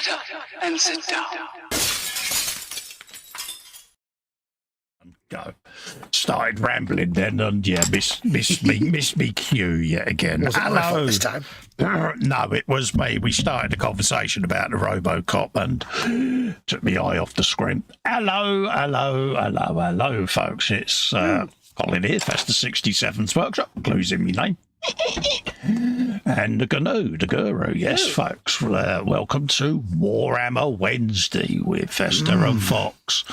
Shut up and sit down. Go. Started rambling then, and yeah, missed me cue yet again. Was it my fault this time? No, it was me. We started a conversation about the RoboCop and took my eye off the screen. Hello, folks. It's Colin here, Festa 67's workshop, clues in my name. And the Guru, yes, folks. Welcome to Warhammer Wednesday with Festa and Foxx,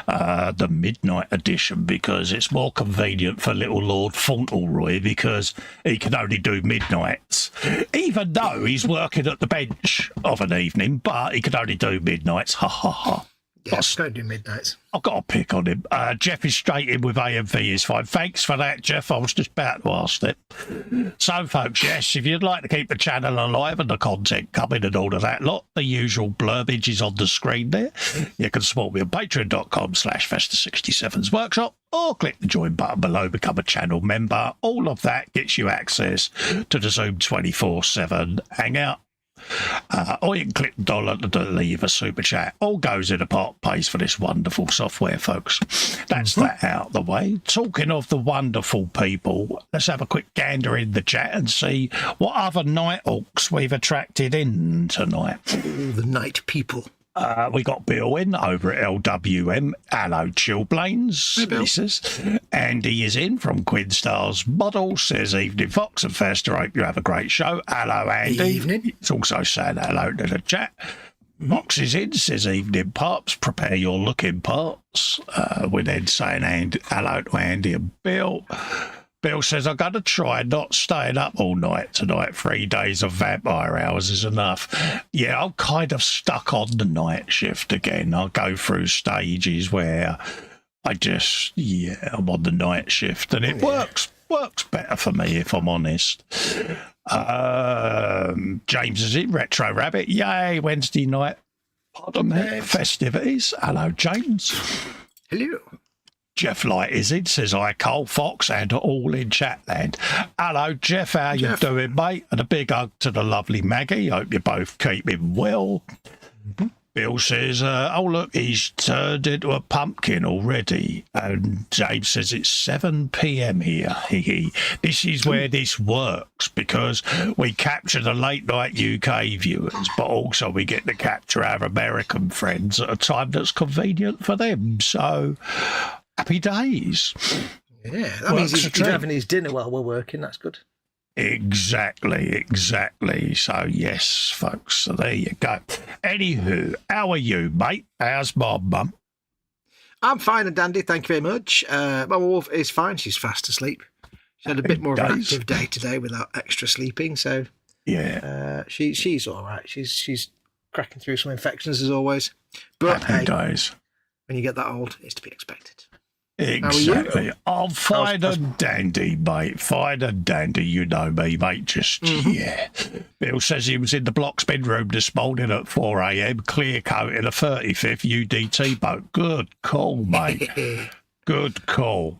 the midnight edition, because it's more convenient for little Lord Fauntleroy because he can only do midnights, even though he's working at the bench of an evening, but he can only do midnights. Ha ha ha. Yeah, don't do midnights. I've got a pick on him. Jeff is straight in with AMV is fine. Thanks for that, Jeff. I was just about to ask that. So, folks, yes, if you'd like to keep the channel alive and the content coming and all of that lot, the usual blurbage is on the screen there. You can support me on patreon.com/Festa67's workshop or click the join button below, become a channel member. All of that gets you access to the Zoom 24/7 hangout. Or you can click the dollar to leave a super chat. All goes in a pot, pays for this wonderful software, folks. That's that out of the way. Talking of the wonderful people, let's have a quick gander in the chat and see what other night orcs we've attracted in tonight. Ooh, the night people. We got Bill in over at LWM. Hello, Chillblains. Hey, Bill. This is Andy is in from Quinstar's Model. Says evening, Fox and Festa. Hope you have a great show. Hello, Andy. Evening. It's also saying hello to the chat. Fox is in. Says evening, Pops. Prepare your looking parts. We're then saying hello to Andy and Bill. Bill says, I'm going to try not staying up all night tonight. 3 days of vampire hours is enough. Yeah, I'm kind of stuck on the night shift again. I'll go through stages where I'm on the night shift, and it works better for me, if I'm honest. James is in, Retro Rabbit. Yay, Wednesday night. Pardon me, festivities. Hello, James. Hello. Jeff Light is in, says I, Cole Fox, and all in Chatland. Hello, Jeff. How you doing, mate? And a big hug to the lovely Maggie. Hope you're both keeping well. Bill says, oh, look, he's turned into a pumpkin already. And James says it's 7 p.m. here. This is where this works, because we capture the late-night UK viewers, but also we get to capture our American friends at a time that's convenient for them. So, happy days. Yeah, that means he's having his dinner while we're working. That's good. Exactly. So, yes, folks, so there you go. Anywho, how are you, mate? How's my mum? I'm fine and dandy, thank you very much. My wolf is fine. She's fast asleep. She had a bit more of an active day today without extra sleeping, so yeah, she's all right. She's cracking through some infections as always. But happy days. When you get that old, it's to be expected. Exactly. I'm fine and dandy, mate. Fine and dandy, you know me, mate. Just, yeah. Bill says he was in the block's bedroom this morning at 4 a.m, clear coat in a 35th UDT boat. Good call, mate. Good call.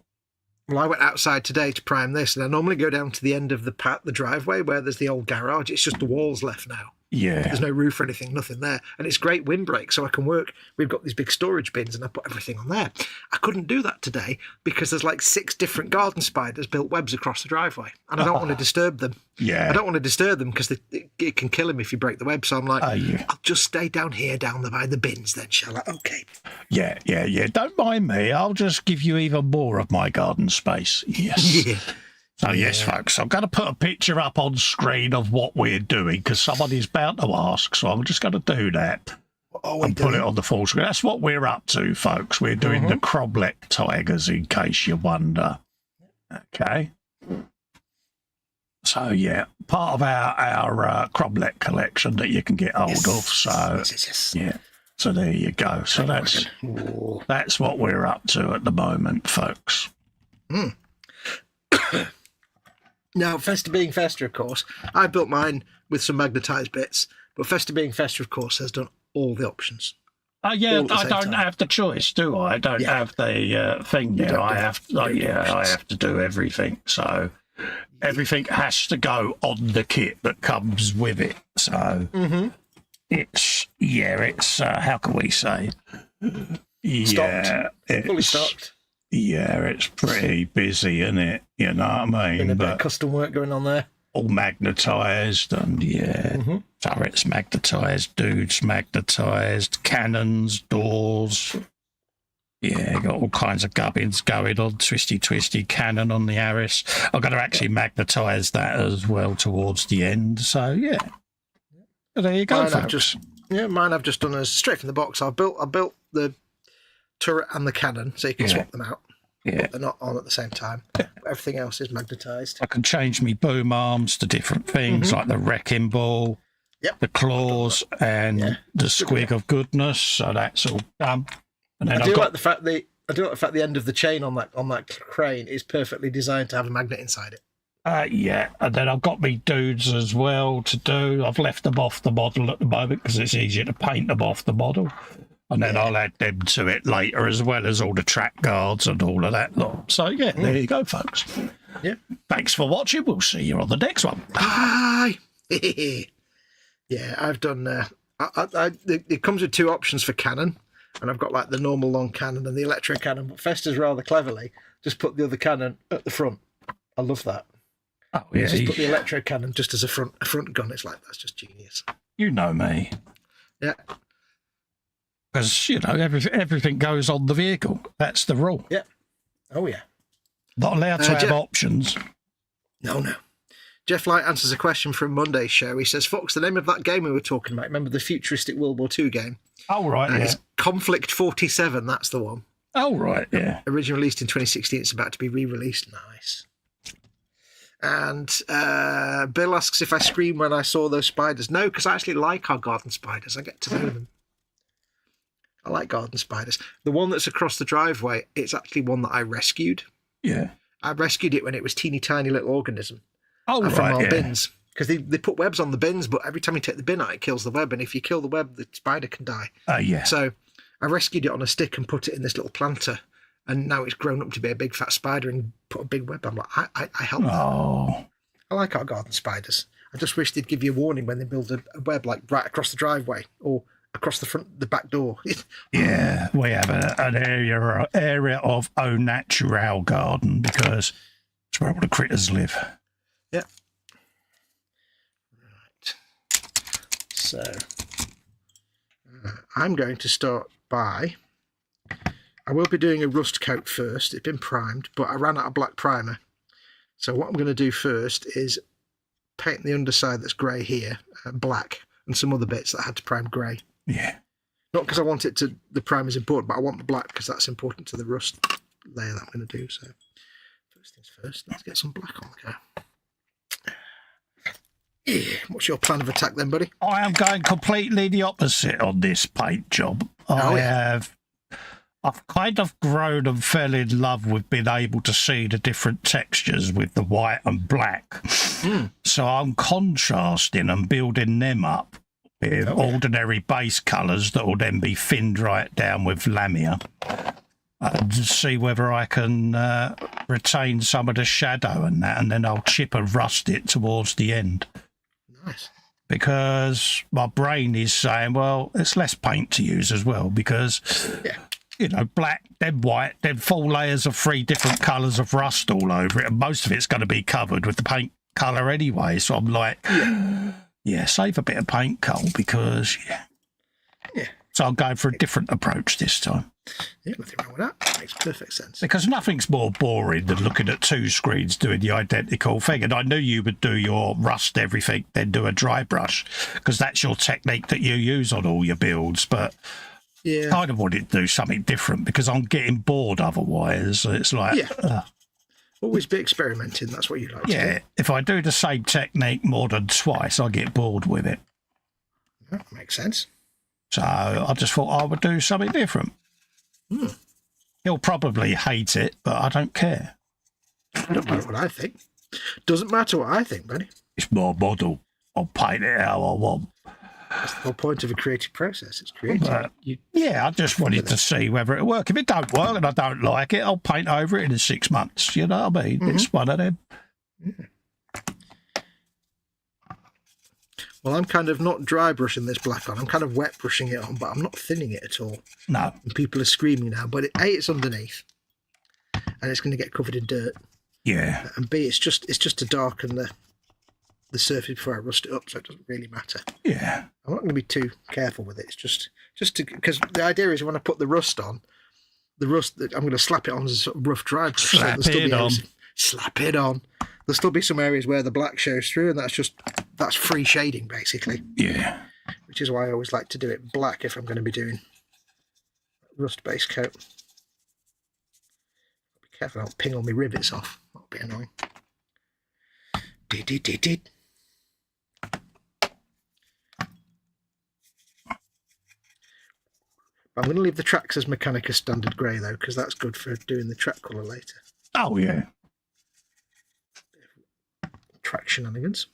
Well, I went outside today to prime this, and I normally go down to the end of the driveway where there's the old garage. It's just the walls left now. Yeah. There's no roof or anything, nothing there. And it's great windbreak, so I can work. We've got these big storage bins, and I put everything on there. I couldn't do that today because there's like 6 different garden spiders built webs across the driveway, and I don't want to disturb them. Yeah. I don't want to disturb them because it can kill him if you break the web. So I'm like, I'll just stay down here, down by the bins then, shall I? Okay. Yeah. Don't mind me. I'll just give you even more of my garden space. Yes. Yeah. So, yes, folks, I'm going to put a picture up on screen of what we're doing because someone is bound to ask, so I'm just going to do that and put it on the full screen. That's what we're up to, folks. We're doing the Cromlech Tigers, in case you wonder. Okay. So, yeah, part of our Cromlech collection that you can get hold of. So, yeah. So, there you go. So, that's what we're up to at the moment, folks. Now, Festa being Festa, of course, I built mine with some magnetised bits, but Festa being Festa, of course, has done all the options. Yeah, I don't have the choice, do I? I don't have the thing there. I have to do everything. So everything has to go on the kit that comes with it. So it's how can we say? Stocked. Fully stocked. Yeah, it's pretty busy, isn't it? You know what I mean? Been a bit of custom work going on there. All magnetised, and turrets magnetised, dudes magnetised, cannons, doors. Yeah, got all kinds of gubbins going on. Twisty cannon on the Aris. I've got to actually magnetise that as well towards the end. So yeah, there you go, folks. Mine I've just done as straight from the box. I built the turret and the cannon, so you can swap them out. Yeah, but they're not on at the same time. Everything else is magnetised. I can change me boom arms to different things, like the wrecking ball, the claws, and the squig of goodness. So that's all done. And then I do like the fact the end of the chain on that crane is perfectly designed to have a magnet inside it. And then I've got me dudes as well to do. I've left them off the model at the moment because it's easier to paint them off the model. And then I'll add them to it later, as well as all the track guards and all of that lot. So, there you go, folks. Yeah. Thanks for watching. We'll see you on the next one. Bye. I've done... it comes with 2 options for cannon, and I've got, like, the normal long cannon and the electric cannon, but Festas rather cleverly just put the other cannon at the front. I love that. Oh, yeah. Just put the electric cannon just as a front gun. It's like, that's just genius. You know me. Yeah. Because, everything goes on the vehicle. That's the rule. Yeah. Oh, yeah. Not allowed to have options. No. Jeff Light answers a question from Monday's show. He says, Fox, the name of that game we were talking about, remember the futuristic World War II game? Oh, right, It's Conflict 47, that's the one. Oh, right, yeah. Originally released in 2016, it's about to be re-released. Nice. And Bill asks if I screamed when I saw those spiders. No, because I actually like our garden spiders. I get to know them. I like garden spiders. The one that's across the driveway, it's actually one that I rescued. Yeah. I rescued it when it was teeny tiny little organism. Oh, from our bins. Because they put webs on the bins, but every time you take the bin out, it kills the web. And if you kill the web, the spider can die. Yeah. So I rescued it on a stick and put it in this little planter. And now it's grown up to be a big fat spider and put a big web. I'm like, I help them. Oh. I like our garden spiders. I just wish they'd give you a warning when they build a web, like right across the driveway or across the back door. Yeah, we have an area of au natural garden because it's where all the critters live. Yeah. Right. So I'm going to start by... I will be doing a rust coat first. It's been primed, but I ran out of black primer. So what I'm going to do first is paint the underside that's grey here, black, and some other bits that I had to prime grey. Yeah. Not because I want it to, the primer's important, but I want the black because that's important to the rust layer that I'm going to do. So first things first, let's get some black on the go. Yeah. What's your plan of attack then, buddy? I am going completely the opposite on this paint job. I've kind of grown and fell in love with being able to see the different textures with the white and black. So I'm contrasting and building them up with ordinary base colours that will then be thinned right down with Lamia and see whether I can retain some of the shadow and that, and then I'll chip and rust it towards the end. Nice. Because my brain is saying, well, it's less paint to use as well because... black, then white, then 4 layers of 3 different colours of rust all over it, and most of it's going to be covered with the paint colour anyway. So I'm like, save a bit of paint coal because, So I'm going for a different approach this time. Yeah, nothing wrong with that. Makes perfect sense. Because nothing's more boring than looking at 2 screens doing the identical thing. And I knew you would do your rust everything, then do a dry brush, because that's your technique that you use on all your builds, but... Yeah, I kind of wanted to do something different because I'm getting bored otherwise. It's like... Always be experimenting. That's what you like to do. Yeah, if I do the same technique more than twice, I get bored with it. That makes sense. So I just thought I would do something different. He'll probably hate it, but I don't care. Don't matter what I think. Doesn't matter what I think, buddy. It's my model. I'll paint it how I want. That's the whole point of a creative process. It's creative. I just wanted to see whether it'll work. If it don't work and I don't like it, I'll paint over it in 6 months. You know what I mean? It's one of them. Well, I'm kind of not dry brushing this black on. I'm kind of wet brushing it on, but I'm not thinning it at all. No. And people are screaming now. But it's underneath, and it's going to get covered in dirt. Yeah. And B, it's just to darken the surface before I rust it up, so it doesn't really matter. Yeah. I'm not going to be too careful with it. It's just to, because the idea is when I put the rust on, I'm going to slap it on as a sort of rough dry brush. Slap it on. Slap it on. There'll still be some areas where the black shows through, and that's free shading, basically. Yeah. Which is why I always like to do it black if I'm going to be doing rust-based coat. Be careful, I don't ping all my rivets off. That'll be annoying. Did. I'm going to leave the tracks as Mechanica standard grey, though, because that's good for doing the track colour later. Oh, yeah. Track shenanigans.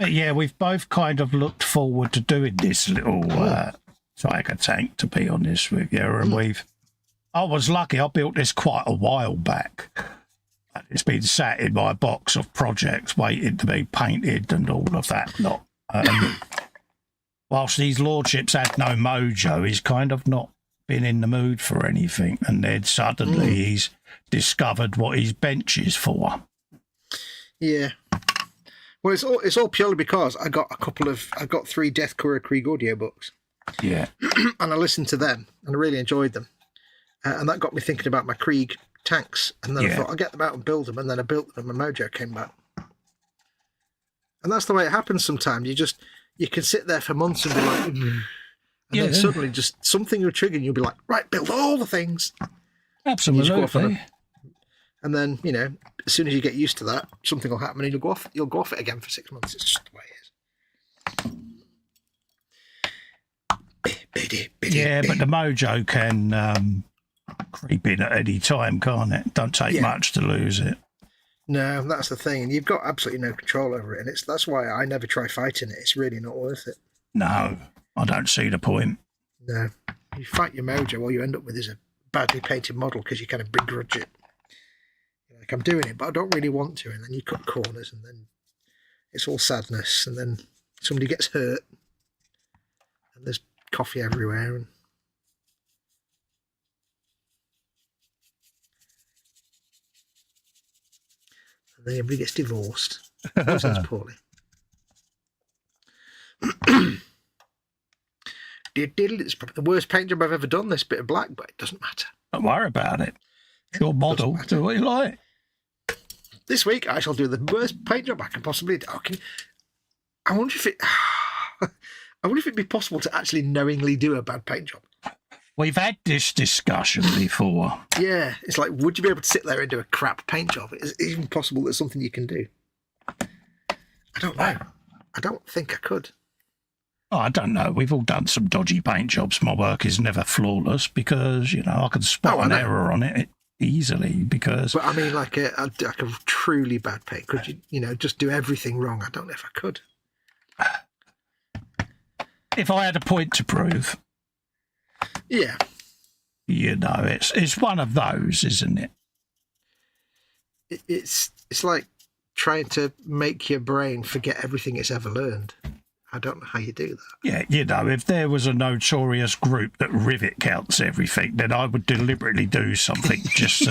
Yeah, we've both kind of looked forward to doing this little tiger tank, to be honest with you. And I was lucky, I built this quite a while back. It's been sat in my box of projects waiting to be painted and all of that lot. Whilst these lordships had no mojo, he's kind of not been in the mood for anything, and then suddenly he's discovered what his bench is for. Yeah. Well, it's all purely because I got 3 Deathcore Krieg audio books. Yeah. And I listened to them and I really enjoyed them. And that got me thinking about my Krieg tanks. And then I thought, I'll get them out and build them. And then I built them and my mojo came back. And that's the way it happens sometimes. You can sit there for months and be like, and then suddenly just something will trigger and you'll be like, right, build all the things. Absolutely. And then, as soon as you get used to that, something will happen and you'll go off it again for 6 months. It's just the way it is. Yeah, but the mojo can creep in at any time, can't it? Don't take much to lose it. No, that's the thing. And you've got absolutely no control over it. And that's why I never try fighting it. It's really not worth it. No, I don't see the point. No. You fight your mojo, all you end up with is a badly painted model because you kind of begrudge it. Like, I'm doing it, but I don't really want to. And then you cut corners and then it's all sadness. And then somebody gets hurt and there's coffee everywhere. And then everybody gets divorced. That sounds poorly. It's probably the worst paint job I've ever done, this bit of black, but it doesn't matter. Don't worry about it. It's your model. Do what you like. This week, I shall do the worst paint job I can possibly do. I wonder if it'd be possible to actually knowingly do a bad paint job. We've had this discussion before. Yeah, it's like, would you be able to sit there and do a crap paint job? Is it even possible that's something you can do? I don't know. I don't think I could. Oh, I don't know. We've all done some dodgy paint jobs. My work is never flawless because, I can spot an error on it easily because... But I mean, like a truly bad paint. Could you, just do everything wrong? I don't know if I could. If I had a point to prove... Yeah. It's one of those, isn't it? It's like trying to make your brain forget everything it's ever learned. I don't know how you do that. Yeah, if there was a notorious group that rivet counts everything, then I would deliberately do something just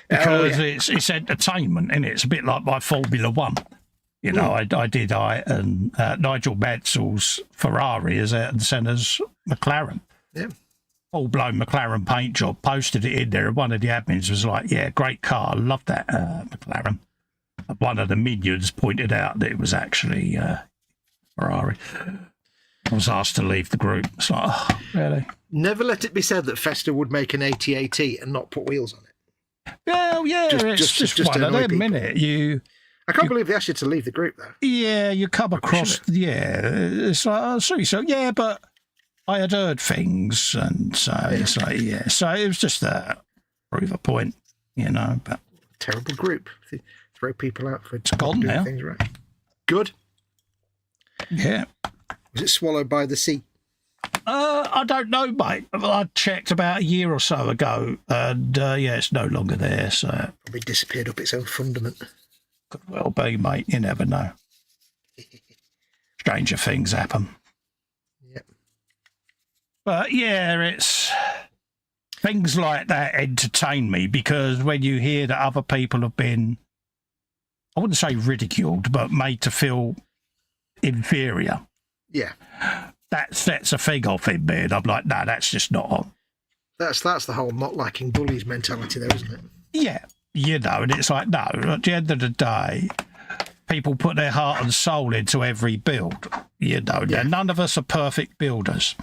because it's entertainment, and it's a bit like my Formula One. I did Nigel Mansell's Ferrari as Ayrton Senna's McLaren. Yeah. Full-blown McLaren paint job, posted it in there, and one of the admins was like, yeah, great car, I love that McLaren. And one of the minions pointed out that it was actually Ferrari. I was asked to leave the group. It's like, oh, really? Never let it be said that Festa would make an AT-AT and not put wheels on it. Well, yeah, it's just one of them, isn't it? I can't believe they asked you to leave the group, though. Yeah, you come across, it's like, oh, sorry, so, yeah, but I had heard things, and so it's like, so it was just to prove a point, but... Terrible group. Throw people out for doing things right. Good. Yeah. Was it swallowed by the sea? I don't know, mate. I checked about a year or so ago, and yeah, it's no longer there. So Probably disappeared up its own fundament. could well be, mate. You never know. Stranger things happen. Yep. But yeah, it's things like that entertain me, because when you hear that other people have been, I wouldn't say ridiculed, but made to feel inferior. Yeah. That sets a thing off in me, and I'm like, no, that's just not on. That's the whole not liking bullies mentality, though, isn't it? Yeah, you know, and it's like, no, at the end of the day, people put their heart and soul into every build. You know, Yeah. none of us are perfect builders.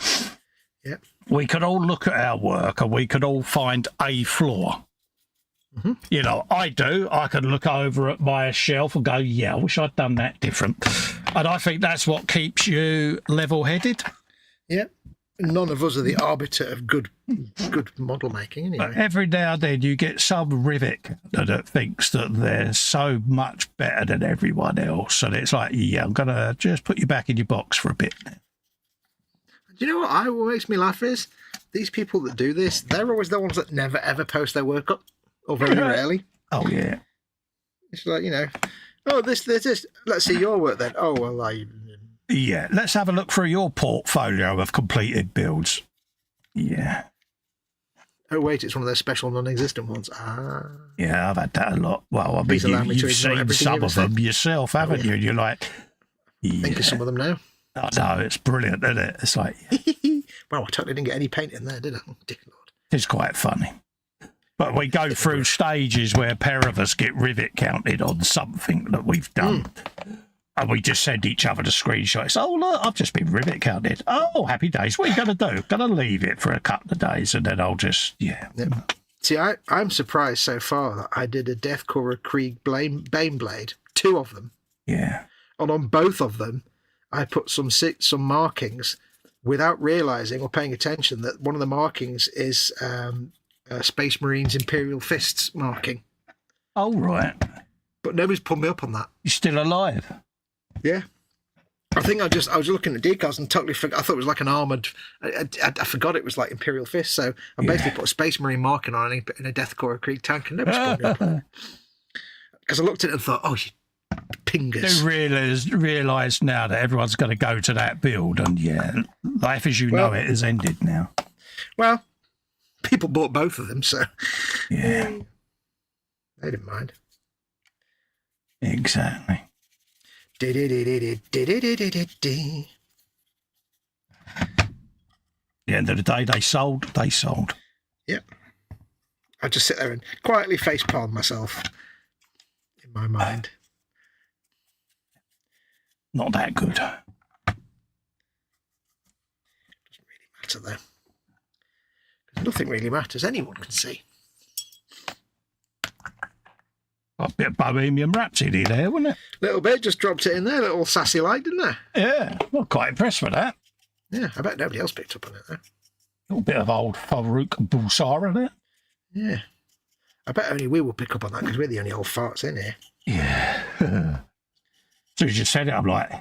Yeah. We could all look at our work and we could all find a flaw. Mm-hmm. You know, I do. I can look over at my shelf and go, yeah, I wish I'd done that different. And I think that's what keeps you level-headed. Yeah. None of us are the arbiter of good model making, anyway. But every now and then you get some rivet that thinks that they're so much better than everyone else. And it's like, yeah, I'm going to just put you back in your box for a bit. Do you know what makes me laugh is these people that do this, they're always the ones that never, ever post their work up, or very rarely. Oh, yeah. It's like, you know, oh, this, let's see your work then. Oh, well, Yeah, let's have a look through your portfolio of completed builds. Yeah. oh, wait, it's one of those special non-existent ones. Ah. Yeah, I've had that a lot. Well, I mean, Please allow me to you've ignore seen everything some you've of said. them yourself, haven't you? And you're like, yeah. Think of some of them now. I know, it's brilliant, isn't it? It's like, Well, I totally didn't get any paint in there, did I? Oh, dear Lord. it's quite funny. But we go through stages where a pair of us get rivet counted on something that we've done. And we just send each other the screenshots. Oh, look, I've just been rivet counted. Oh, happy days. What are you going to do? Going to leave it for a couple of days and then I'll just, yeah. Yep. See, I'm surprised so far that I did a Deathcore Krieg Baneblade, 2 of them. Yeah. And on both of them, I put some markings without realising or paying attention that one of the markings is Space Marines Imperial Fists marking. Oh, right. But nobody's put me up on that. You're still alive? Yeah. I think I was looking at decals and totally forgot. I thought it was like an armoured. I forgot it was like Imperial Fist. So I basically put a Space Marine marking on it in a Deathcore Krieg tank, and nobody's put me up on it. Because I looked at it and thought, oh, you pingers. Do realise now that everyone's going to go to that build, and yeah, life as you know it has ended now. Well, people bought both of them, so Yeah, they didn't mind. exactly. At The end of the day, they sold. Yep. I just sit there and quietly facepalm myself in my mind. Not that good. Doesn't really matter though. 'Cause nothing really matters. Anyone can see. A bit of Bohemian Rhapsody there, wasn't it? Little bit, just dropped it in there, little sassy light, didn't I? Yeah, I'm quite impressed with that. Yeah, I bet nobody else picked up on it though. A little bit of old Farouk Bulsara there. Yeah. I bet only we will pick up on that because we're the only old farts in here. Yeah. As soon as you said it, I'm like,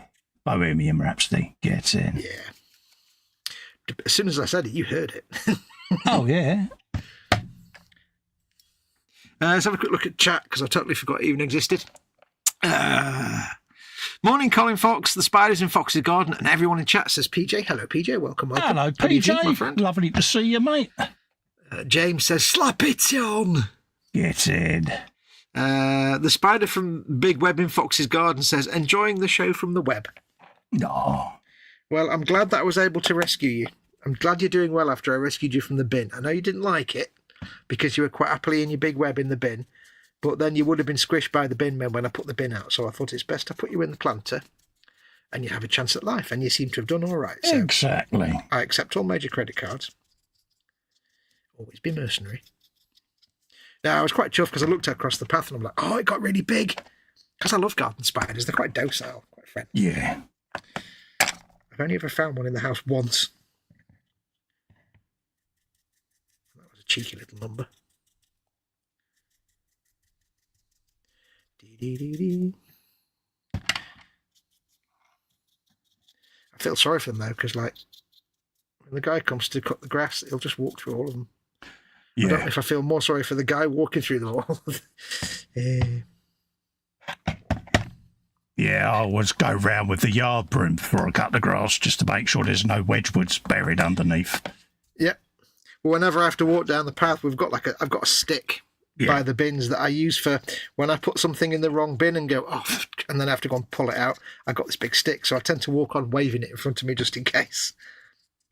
Bohemian Rhapsody, get in. Yeah. As soon as I said it, you heard it. Oh, yeah. Let's have a quick look at chat because I totally forgot it even existed. Morning, Colin Fox, the spiders in Fox's garden, and everyone in chat says PJ. Hello, PJ. Welcome. Hello, How do you think, my PJ. friend? Lovely to see you, mate. James says, slap it on. Get in. The spider from Big Web in Fox's garden says, enjoying the show from the web. No. Well, I'm glad that I was able to rescue you. I'm glad you're doing well after I rescued you from the bin. I know you didn't like it because you were quite happily in your big web in the bin, but then you would have been squished by the bin men when I put the bin out. So I thought it's best I put you in the planter and you have a chance at life. And you seem to have done all right. So Exactly. I accept all major credit cards. Always be mercenary. Now, I was quite chuffed because I looked across the path and I'm like, oh, it got really big. Because I love garden spiders. They're quite docile, quite friendly. Yeah. I've only ever found one in the house once. That was a cheeky little number. Dee-dee-dee-dee. I feel sorry for them though, because like When the guy comes to cut the grass, he'll just walk through all of them. Yeah. I don't know if I feel more sorry for the guy walking through them all. Yeah, I always go round with the yard broom before I cut the grass just to make sure there's no wedgwoods buried underneath. Yep. Well, whenever I have to walk down the path, I've got a stick by the bins that I use for when I put something in the wrong bin and go off, and then I have to go and pull it out. I've got this big stick, so I tend to walk on waving it in front of me just in case.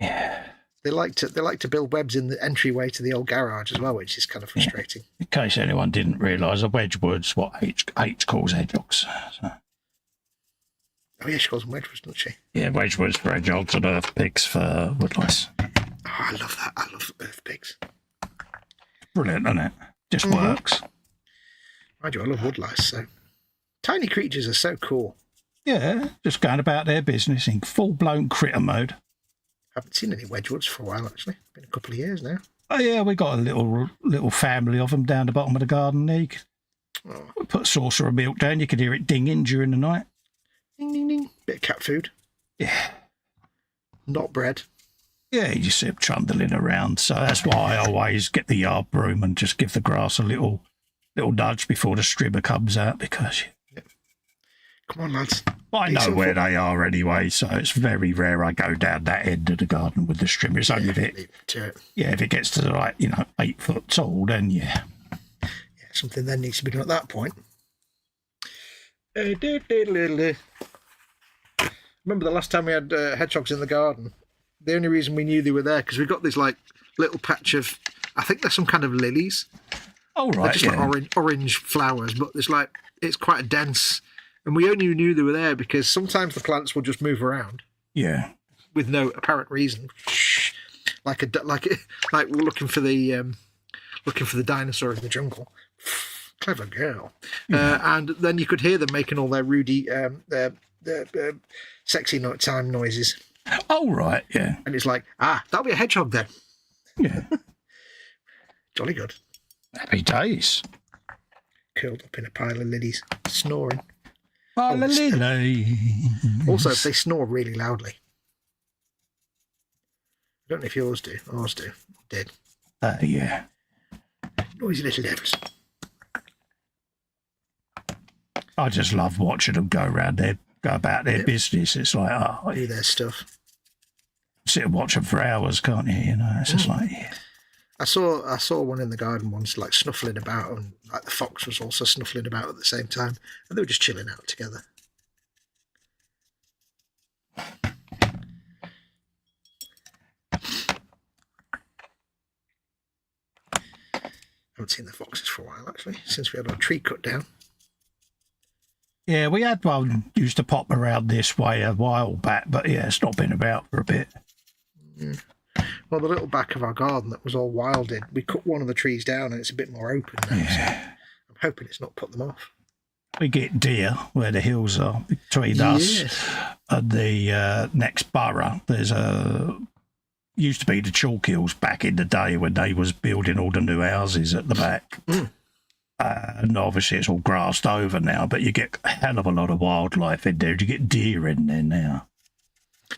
Yeah. They like to build webs in the entryway to the old garage as well, which is kind of frustrating. In case anyone didn't realise, a wedgewood's what H calls hedgehogs. So. Oh, yeah, she calls them wedgewood, doesn't she? Yeah, wedgewood's for hedgehogs and earth pigs for woodlice. Oh, I love that. I love earth pigs. Brilliant, isn't it? Just works. Mind you, I love woodlice, so... Tiny creatures are so cool. Yeah, just going about their business in full-blown critter mode. Haven't seen any wedgewoods for a while, actually. Been a couple of years now. Oh, yeah, we got a little family of them down the bottom of the garden there. We put a saucer of milk down. You could hear it dinging during the night. Ding, ding, ding. Bit of cat food. Yeah. Not bread. Yeah, you just see them trundling around. So that's why I always get the yard broom and just give the grass a little nudge before the strimmer comes out because... Come on, lads. I know where they are anyway, so it's very rare I go down that end of the garden with the strimmer. It's only if it gets to 8 foot tall, then yeah, something then needs to be done at that point. Remember the last time we had hedgehogs in the garden? The only reason we knew they were there because we got this little patch of, I think there's some kind of lilies. Oh right, they're just orange flowers, but it's quite a dense. And we only knew they were there because sometimes the plants will just move around. Yeah. With no apparent reason. Like we're looking for the dinosaur in the jungle. Clever girl. And then you could hear them making all their Rudy, sexy night time noises. Oh right, yeah. And it's like, that'll be a hedgehog then. Yeah. Jolly good. Happy days. Curled up in a pile of lilies, snoring. Also, they snore really loudly. I don't know if yours do. Ours do. Did. Yeah. Noisy little devils. I just love watching them go about their business. It's like, do their stuff. Sit and watch them for hours, can't you? It's just like, yeah. I saw one in the garden once, snuffling about, and the fox was also snuffling about at the same time, and they were just chilling out together. Haven't seen the foxes for a while, actually, since we had our tree cut down. Yeah, we had one used to pop around this way a while back, but yeah, it's not been about for a bit. Mm. Well, the little back of our garden that was all wilded, we cut one of the trees down and it's a bit more open now, so I'm hoping it's not put them off. We get deer where the hills are between us and the next borough. There's used to be the chalk hills back in the day when they was building all the new houses at the back. And obviously it's all grassed over now, but you get a hell of a lot of wildlife in there. You get deer in there now.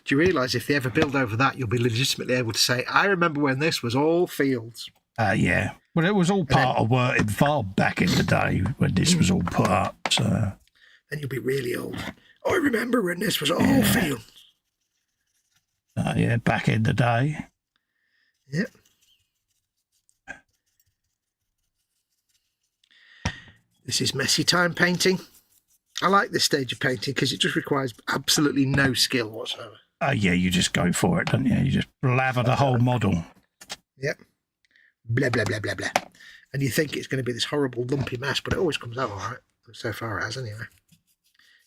Do you realise if they ever build over that, you'll be legitimately able to say, I remember when this was all fields. Yeah. Well, it was all part of Worthing Farm back in the day when this was all put up. So. Then you'll be really old. I remember when this was all fields. Yeah, back in the day. Yep. This is messy time painting. I like this stage of painting because it just requires absolutely no skill whatsoever. Yeah, you just go for it, don't you? You just blather the whole model. Yep. Blah, blah, blah, blah, blah. And you think it's going to be this horrible lumpy mess, but it always comes out all right. So far it has, anyway.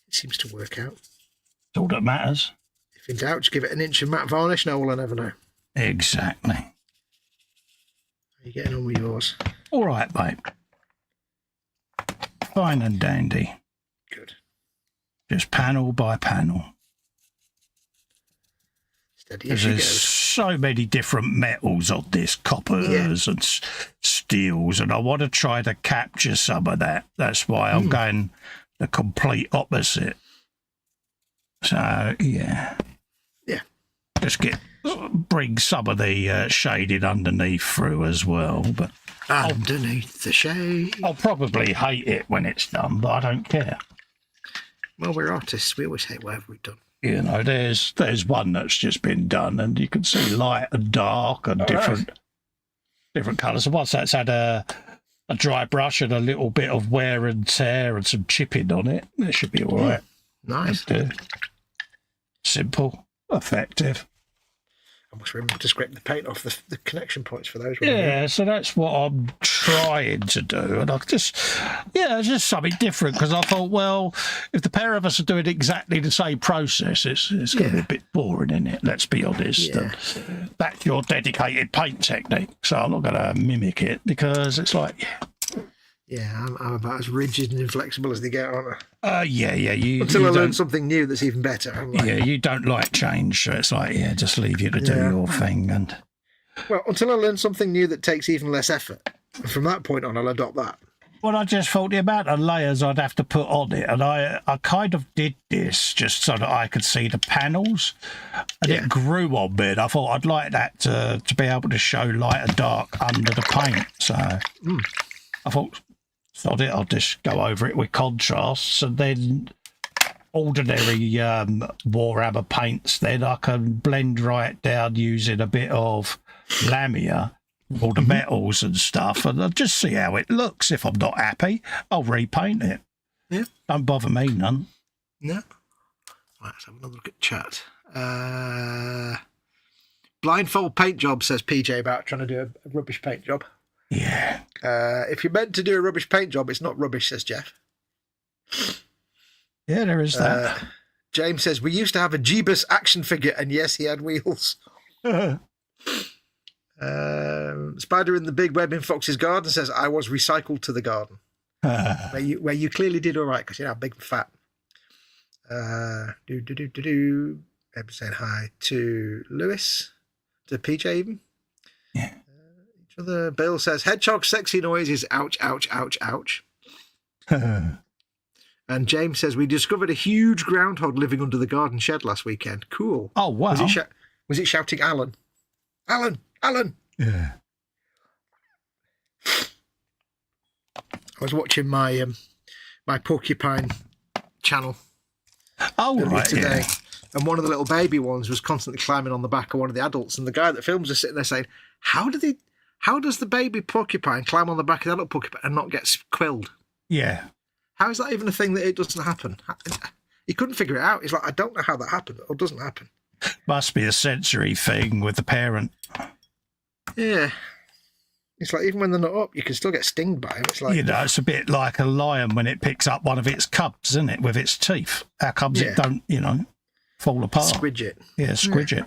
It seems to work out. It's all that matters. If in doubt, just give it an inch of matte varnish. No one will ever know. Exactly. How are you getting on with yours? All right, mate. Fine and dandy. Good. Just panel by panel. Steady as she There's goes. so many different metals on this, coppers and steels, and I want to try to capture some of that. That's why I'm going the complete opposite. So, yeah. Yeah. Just get bring some of the shading underneath through as well. But underneath the shade. I'll probably hate it when it's done, but I don't care. Well, we're artists. We always hate whatever we've done. You know, there's one that's just been done, and you can see light and dark and different colours. And once that's had a dry brush and a little bit of wear and tear and some chipping on it, it should be all right. Nice. Simple, effective. I must remember to scrape the paint off the connection points for those. Yeah, so that's what I'm trying to do. And it's just something different, because I thought, well, if the pair of us are doing exactly the same process, it's going to be a bit boring, isn't it? Let's be honest. Yeah. That's your dedicated paint technique, so I'm not going to mimic it, because it's like, Yeah, I'm about as rigid and inflexible as they get, aren't I? Until I learn something new that's even better. I'm like, you don't like change, so it's like, just leave you to do your thing. And well, until I learn something new that takes even less effort. And from that point on, I'll adopt that. Well, I just thought the amount of layers I'd have to put on it, and I kind of did this just so that I could see the panels, and it grew on me, and I thought I'd like that to be able to show light and dark under the paint. So I thought, sod it, I'll just go over it with contrasts, and then ordinary Warhammer paints, then I can blend right down using a bit of Lamia, all the metals and stuff, and I'll just see how it looks. If I'm not happy, I'll repaint it. Yeah. Don't bother me none. No. Right, let's have another look at chat. Blindfold paint job, says PJ, about trying to do a rubbish paint job. Yeah. If you're meant to do a rubbish paint job, it's not rubbish, says Jeff. Yeah, there is that. James says, we used to have a Jeebus action figure, and yes, he had wheels. Spider in the Big Web in Fox's garden says, I was recycled to the garden. where you clearly did all right, because you're now big and fat. Eb saying hi to Lewis, to PJ even. Yeah. Each other. Bill says, hedgehog sexy noises, ouch, ouch, ouch, ouch. And James says, we discovered a huge groundhog living under the garden shed last weekend. Cool. Oh, wow. Was it shouting Alan? Alan! Alan! Yeah. I was watching my my porcupine channel today, and one of the little baby ones was constantly climbing on the back of one of the adults, and the guy that films was sitting there saying, how does the baby porcupine climb on the back of the adult porcupine and not get quilled? Yeah. How is that even a thing that it doesn't happen? He couldn't figure it out. He's like, I don't know how that happened or doesn't happen. Must be a sensory thing with the parent. Yeah. It's like, even when they're not up, you can still get stinged by them. It's like, it's a bit like a lion when it picks up one of its cubs, isn't it, with its teeth? How comes it don't, fall apart? Squidge it. Yeah, squidge it.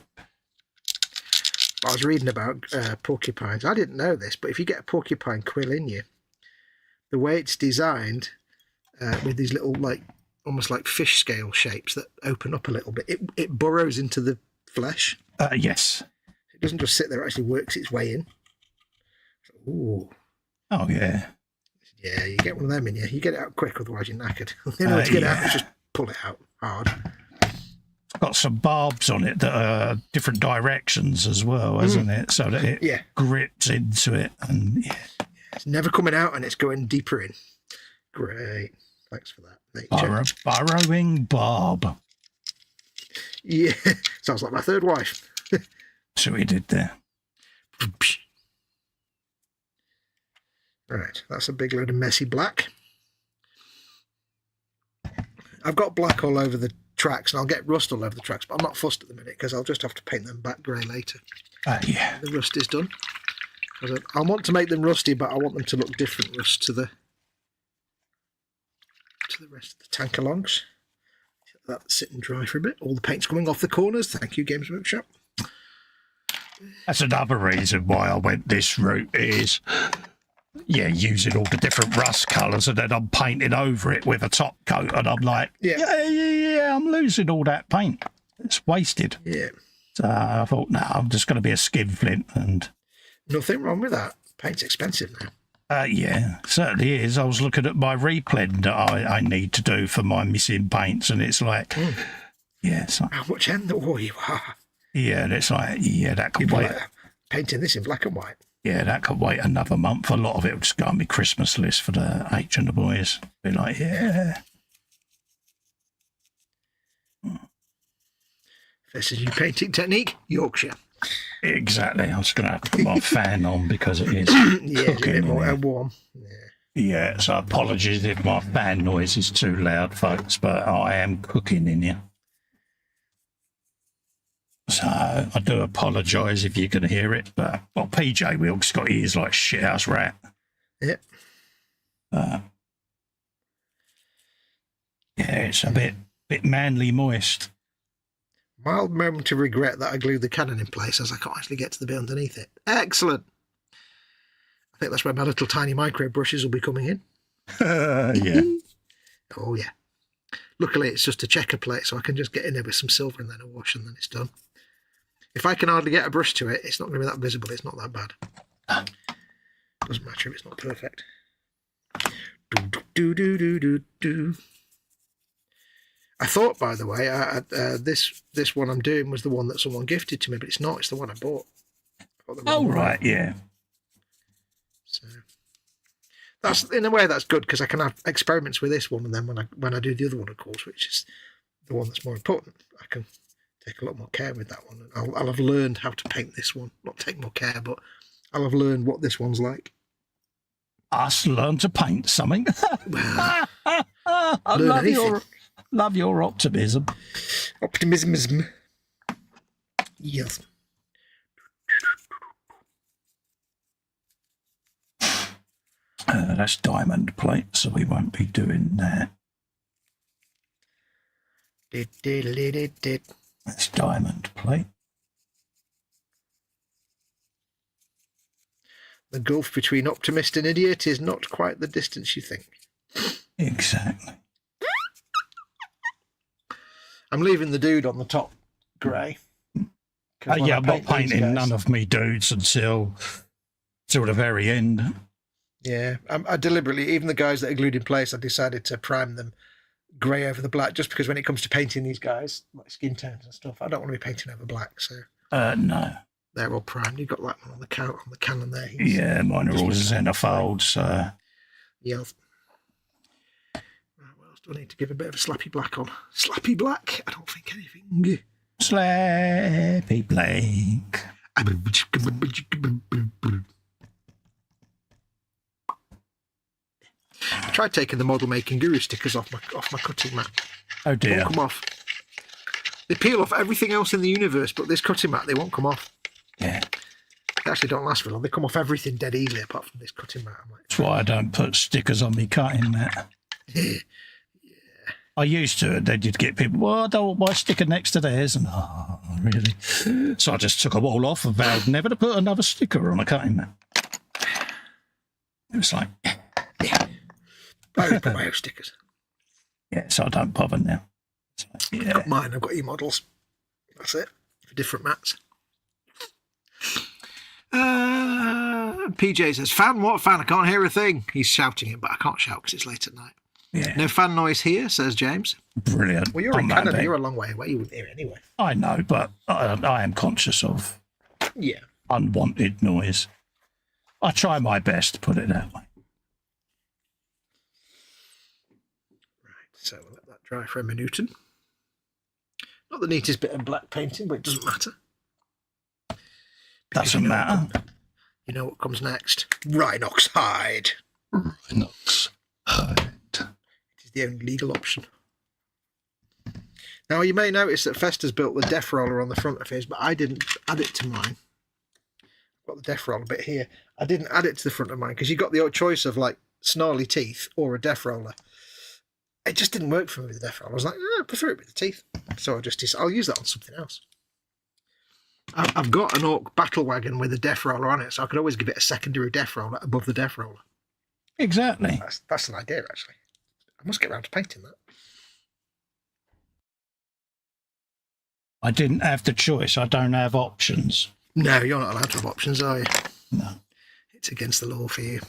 I was reading about porcupines. I didn't know this, but if you get a porcupine quill in you, the way it's designed, with these little, almost like fish scale shapes that open up a little bit, it burrows into the flesh. Yes. It doesn't just sit there, it actually works its way in. Ooh. Oh, yeah. Yeah, you get one of them in you. You get it out quick, otherwise you're knackered. The only way to get it out is just pull it out hard. It's got some barbs on it that are different directions as well, hasn't it? So that it grips into it. And it's never coming out and it's going deeper in. Great. Thanks for that. Burrowing barb. Yeah. Sounds like my third wife. So he did there. Right, that's a big load of messy black. I've got black all over the tracks, and I'll get rust all over the tracks, but I'm not fussed at the minute because I'll just have to paint them back grey later. Yeah. The rust is done. I want to make them rusty, but I want them to look different rust to the rest of the tank alongs. Let that sit and dry for a bit. All the paint's coming off the corners. Thank you, Games Workshop. That's another reason why I went this route is, using all the different rust colours, and then I'm painting over it with a top coat, and I'm like, I'm losing all that paint. It's wasted. Yeah. So I thought, no, I'm just going to be a skinflint. And nothing wrong with that. Paint's expensive now. Yeah, certainly is. I was looking at my reblend that I need to do for my missing paints, and it's like, how much end the war you are. Yeah, and it's like, yeah, that could People wait. are painting this in black and white. Yeah, that could wait another month. A lot of it will just go on my Christmas list for the H and the boys. Be like, yeah. This new painting technique, Yorkshire. Exactly. I was going to have to put my fan on because it is Yeah, it's a bit more warm. Yeah, so apologies if my fan noise is too loud, folks, but I am cooking in here. So I do apologise if you can hear it, but well, PJ Wilkes got ears like shithouse rat. Yep. Yeah, it's a bit manly moist. Mild moment of regret that I glued the cannon in place as I can't actually get to the bit underneath it. Excellent. I think that's where my little tiny micro brushes will be coming in. Yeah. Oh, yeah. Luckily, it's just a checker plate, so I can just get in there with some silver and then a wash, and then it's done. If I can hardly get a brush to it, it's not going to be that visible. It's not that bad. Doesn't matter if it's not perfect. Do. I thought, by the way, this one I'm doing was the one that someone gifted to me, but it's not. It's the one I bought. Oh, right, yeah. So that's, in a way, that's good because I can have experiments with this one, and then when I do the other one, of course, which is the one that's more important, I can take a lot more care with that one. And I'll have learned how to paint this one. Not take more care, but I'll have learned what this one's like. Us learn to paint something. Well, I love your optimism. Optimism. Yes. That's diamond plate, so we won't be doing that. That's diamond plate. The gulf between optimist and idiot is not quite the distance you think. Exactly. I'm leaving the dude on the top grey. Yeah, I'm not painting none of me dudes until the very end. Yeah, I deliberately, even the guys that are glued in place, I decided to prime them grey over the black, just because when it comes to painting these guys, like skin tones and stuff, I don't want to be painting over black. So no, they're all primed. You've got that one on the cannon there. Yeah, mine are all centerfolds. So yeah. Right, what else do I need to give a bit of a slappy black on? Slappy black? I don't think anything. Slappy blank. I tried taking the model making guru stickers off my cutting mat. Oh dear. They won't come off. They peel off everything else in the universe, but this cutting mat, they won't come off. Yeah. They actually don't last for long. They come off everything dead easily apart from this cutting mat. I'm like, That's why I don't put stickers on me cutting mat. yeah. I used to, they did get people, well, I don't want my sticker next to theirs. And, oh, really? So I just took them all off and vowed never to put another sticker on a cutting mat. It was like... I always put my own stickers. Yeah, so I don't bother now. Like, yeah. I've got mine, I've got e-models. That's it, for different mats. PJ says, fan, what fan? I can't hear a thing. He's shouting it, but I can't shout because it's late at night. Yeah. No fan noise here, says James. Brilliant. Well, you're in Canada, you're a long way away, you wouldn't hear it anyway. I know, but I am conscious of unwanted noise. I try my best to put it that way. Right, so we'll let that dry for a minute. Not the neatest bit of black painting, but it doesn't matter. Doesn't matter. You know what comes next? Rhinox hide. Rhinox hide. It is the only legal option. Now, you may notice that Festas built the def roller on the front of his, but I didn't add it to mine. I've got the def roller bit here. I didn't add it to the front of mine because you got the choice of like snarly teeth or a def roller. It just didn't work for me with the def roller. I was like, I prefer it with the teeth. So I just decided I'll use that on something else. I've got an Orc battle wagon with a def roller on it, so I could always give it a secondary def roller above the def roller. Exactly. That's an idea, actually. I must get around to painting that. I didn't have the choice. I don't have options. No, you're not allowed to have options, are you? No. It's against the law for you.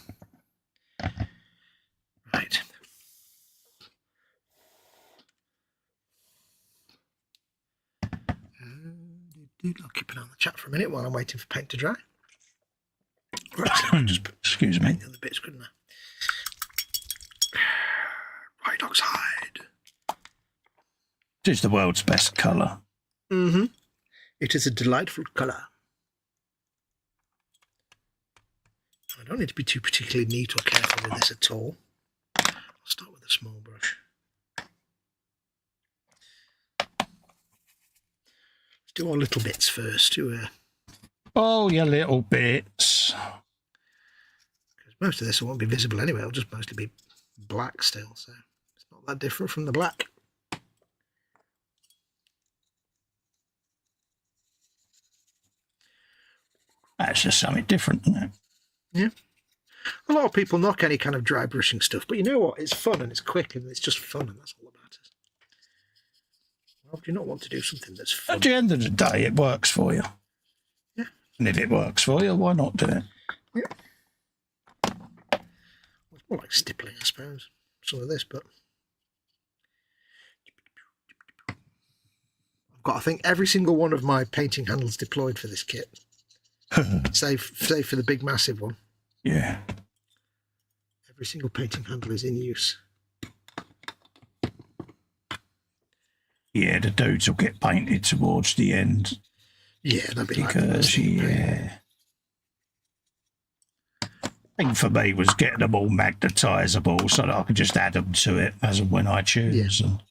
Right. I'll keep it on the chat for a minute while I'm waiting for paint to dry. Right, just excuse me. the other bits, couldn't I? White oxide. It is the world's best colour. Mm-hmm. It is a delightful colour. I don't need to be too particularly neat or careful with this at all. I'll start with a small brush. Let's do our little bits first. Oh, your little bits. Because most of this won't be visible anyway. It'll just mostly be black still, so it's not that different from the black. That's just something different, isn't it? Yeah. A lot of people knock any kind of dry brushing stuff, but you know what? It's fun and it's quick and it's just fun, and that's all that matters. Well, do you not want to do something that's fun? At the end of the day, it works for you. Yeah. And if it works for you, why not do it? Yeah. It's more like stippling, I suppose. Some of this, but I've got, I think, every single one of my painting handles deployed for this kit. save for the big massive one. Yeah. Every single painting handle is in use. Yeah, the dudes will get painted towards the end. Yeah, that'd be because, yeah. Thing for me was getting them all magnetisable so that I could just add them to it as and when I choose and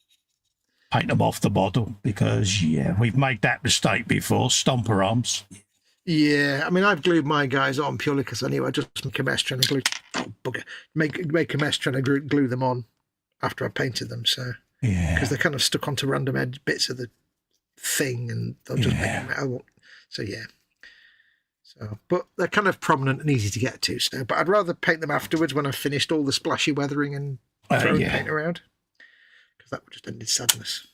paint them off the model because, yeah, we've made that mistake before, stomper arms. Yeah, I mean, I've glued my guys on purely because I knew I'd just make a mess trying to glue. Oh, bugger. Make a mess trying to glue them on after I painted them, so. Yeah. Because they're kind of stuck onto random bits of the thing and they'll just make them. So, yeah. So, but they're kind of prominent and easy to get to. So, but I'd rather paint them afterwards when I've finished all the splashy weathering and throwing paint around, because that would just end in sadness.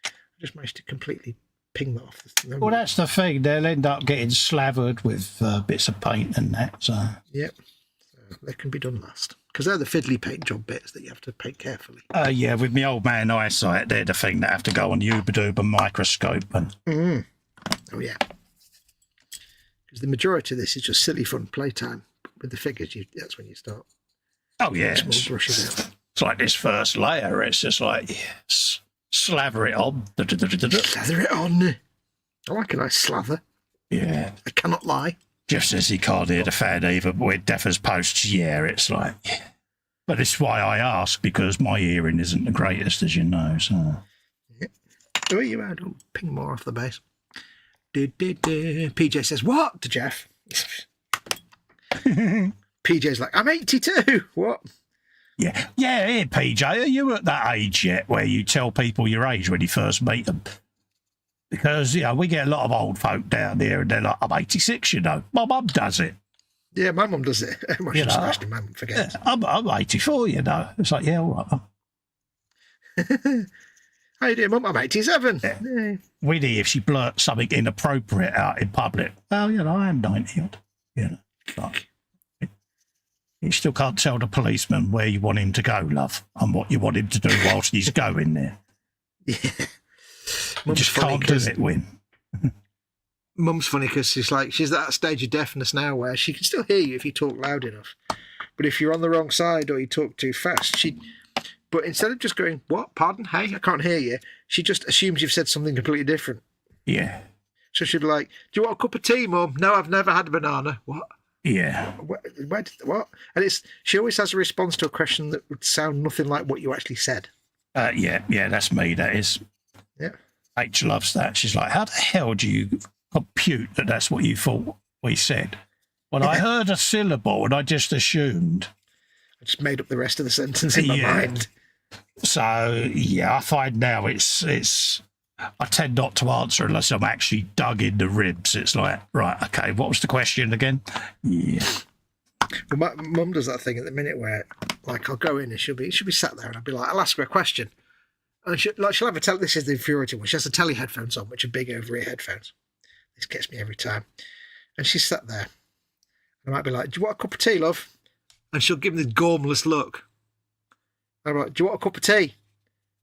I just managed to completely ping that off. Well, that's the thing. They'll end up getting slathered with bits of paint and that. So. Yep. So they can be done last. Because they're the fiddly paint job bits that you have to paint carefully. Yeah, with my old man eyesight, they're the thing that have to go on YWOBB microscope. And... Oh, yeah. Because the majority of this is just silly fun playtime. With the figures, that's when you start. Oh, yeah. Small brushes out. It's like this first layer. It's just like, yes, slather it on. Slather it on. I like a nice slather. Yeah. I cannot lie. Just as he can't hear the fan either, but with Deffer's posts, yeah, it's like, yeah. But it's why I ask, because my hearing isn't the greatest, as you know. So. Yeah. Oh, you are. Don't ping more off the base. PJ says, what? To Jeff. PJ's like, I'm 82. What? Yeah. Yeah, here, PJ, are you at that age yet where you tell people your age when you first meet them? Because, you know, we get a lot of old folk down there and they're like, I'm 86, you know. My mum does it. Yeah, my mum does it. My mum forgets. Yeah, I'm 84, you know. It's like, yeah, all right. How you doing, Mum? I'm 87. Yeah. Winnie, if she blurts something inappropriate out in public, well, you know, I am 90 odd. You know, like, you still can't tell the policeman where you want him to go, love, and what you want him to do whilst he's going there. Yeah. You just can't do it, Win. Mum's funny because she's at that stage of deafness now where she can still hear you if you talk loud enough. But if you're on the wrong side or you talk too fast, but instead of just going, what? Pardon? Hey, I can't hear you. She just assumes you've said something completely different. Yeah. So she'd be like, do you want a cup of tea, Mum? No, I've never had a banana. What? Yeah. What? And she always has a response to a question that would sound nothing like what you actually said. Yeah, that's me, that is. Yeah. H loves that. She's like, how the hell do you compute that that's what you thought we said? Well, I heard a syllable and I just assumed. I just made up the rest of the sentence in my mind. So, yeah, I find now it's I tend not to answer unless I'm actually dug in the ribs. It's like, right, okay, what was the question again? Yeah. Well, my mum does that thing at the minute where, like, I'll go in and she'll be sat there and I'll be like, I'll ask her a question. And she'll have a this is the infuriating one. She has the telly headphones on, which are big over-ear headphones. This gets me every time. And she's sat there. I might be like, do you want a cup of tea, love? And she'll give me the gormless look. I'm like, do you want a cup of tea?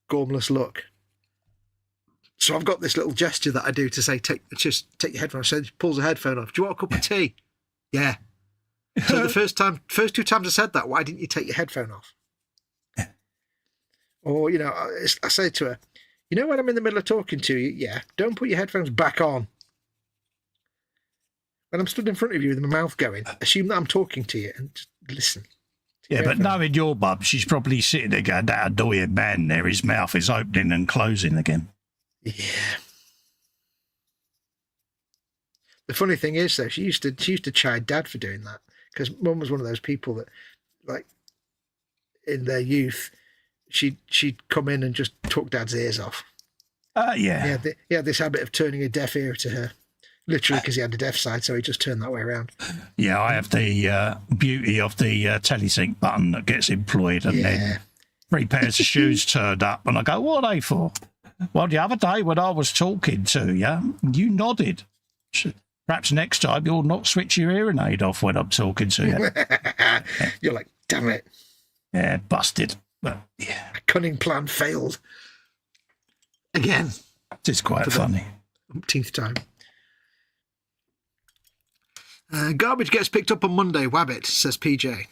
Gormless look. So I've got this little gesture that I do to say, take your headphones. So she pulls her headphone off. Do you want a cup of tea? Yeah. So the first 2 times I said that, why didn't you take your headphone off? Or, I say to her, when I'm in the middle of talking to you, yeah, don't put your headphones back on. When I'm stood in front of you with my mouth going, assume that I'm talking to you and just listen. Yeah, but knowing your bub, she's probably sitting there going, that annoying man there, his mouth is opening and closing again. Yeah. The funny thing is, though, she used to chide Dad for doing that, because Mum was one of those people that, like, in their youth, she'd come in and just took Dad's ears off. Yeah. He had this habit of turning a deaf ear to her, literally because he had a deaf side, so he just turned that way around. Yeah, I have the beauty of the telesync button that gets employed, and then 3 pairs of shoes turned up, and I go, what are they for? Well, the other day when I was talking to you, you nodded. Perhaps next time you'll not switch your hearing aid off when I'm talking to you. You're like, damn it. Yeah, busted. But yeah. A cunning plan failed. Again. It's quite funny. Umpteenth time. Garbage gets picked up on Monday. Wabbit, says PJ.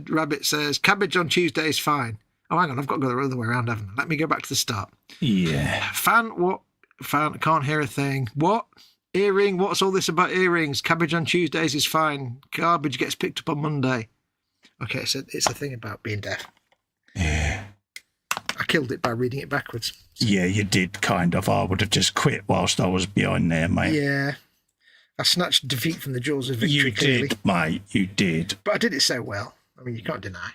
Rabbit says, cabbage on Tuesday is fine. Oh, hang on, I've got to go the other way around, haven't I? Let me go back to the start. Yeah. Fan, can't hear a thing. What? Earring, what's all this about earrings? Cabbage on Tuesdays is fine. Garbage gets picked up on Monday. Okay, so it's a thing about being deaf. Yeah. I killed it by reading it backwards. Yeah, you did, kind of. I would have just quit whilst I was behind there, mate. Yeah. I snatched defeat from the jaws of victory, clearly. You did, mate. You did. But I did it so well. I mean, you can't deny.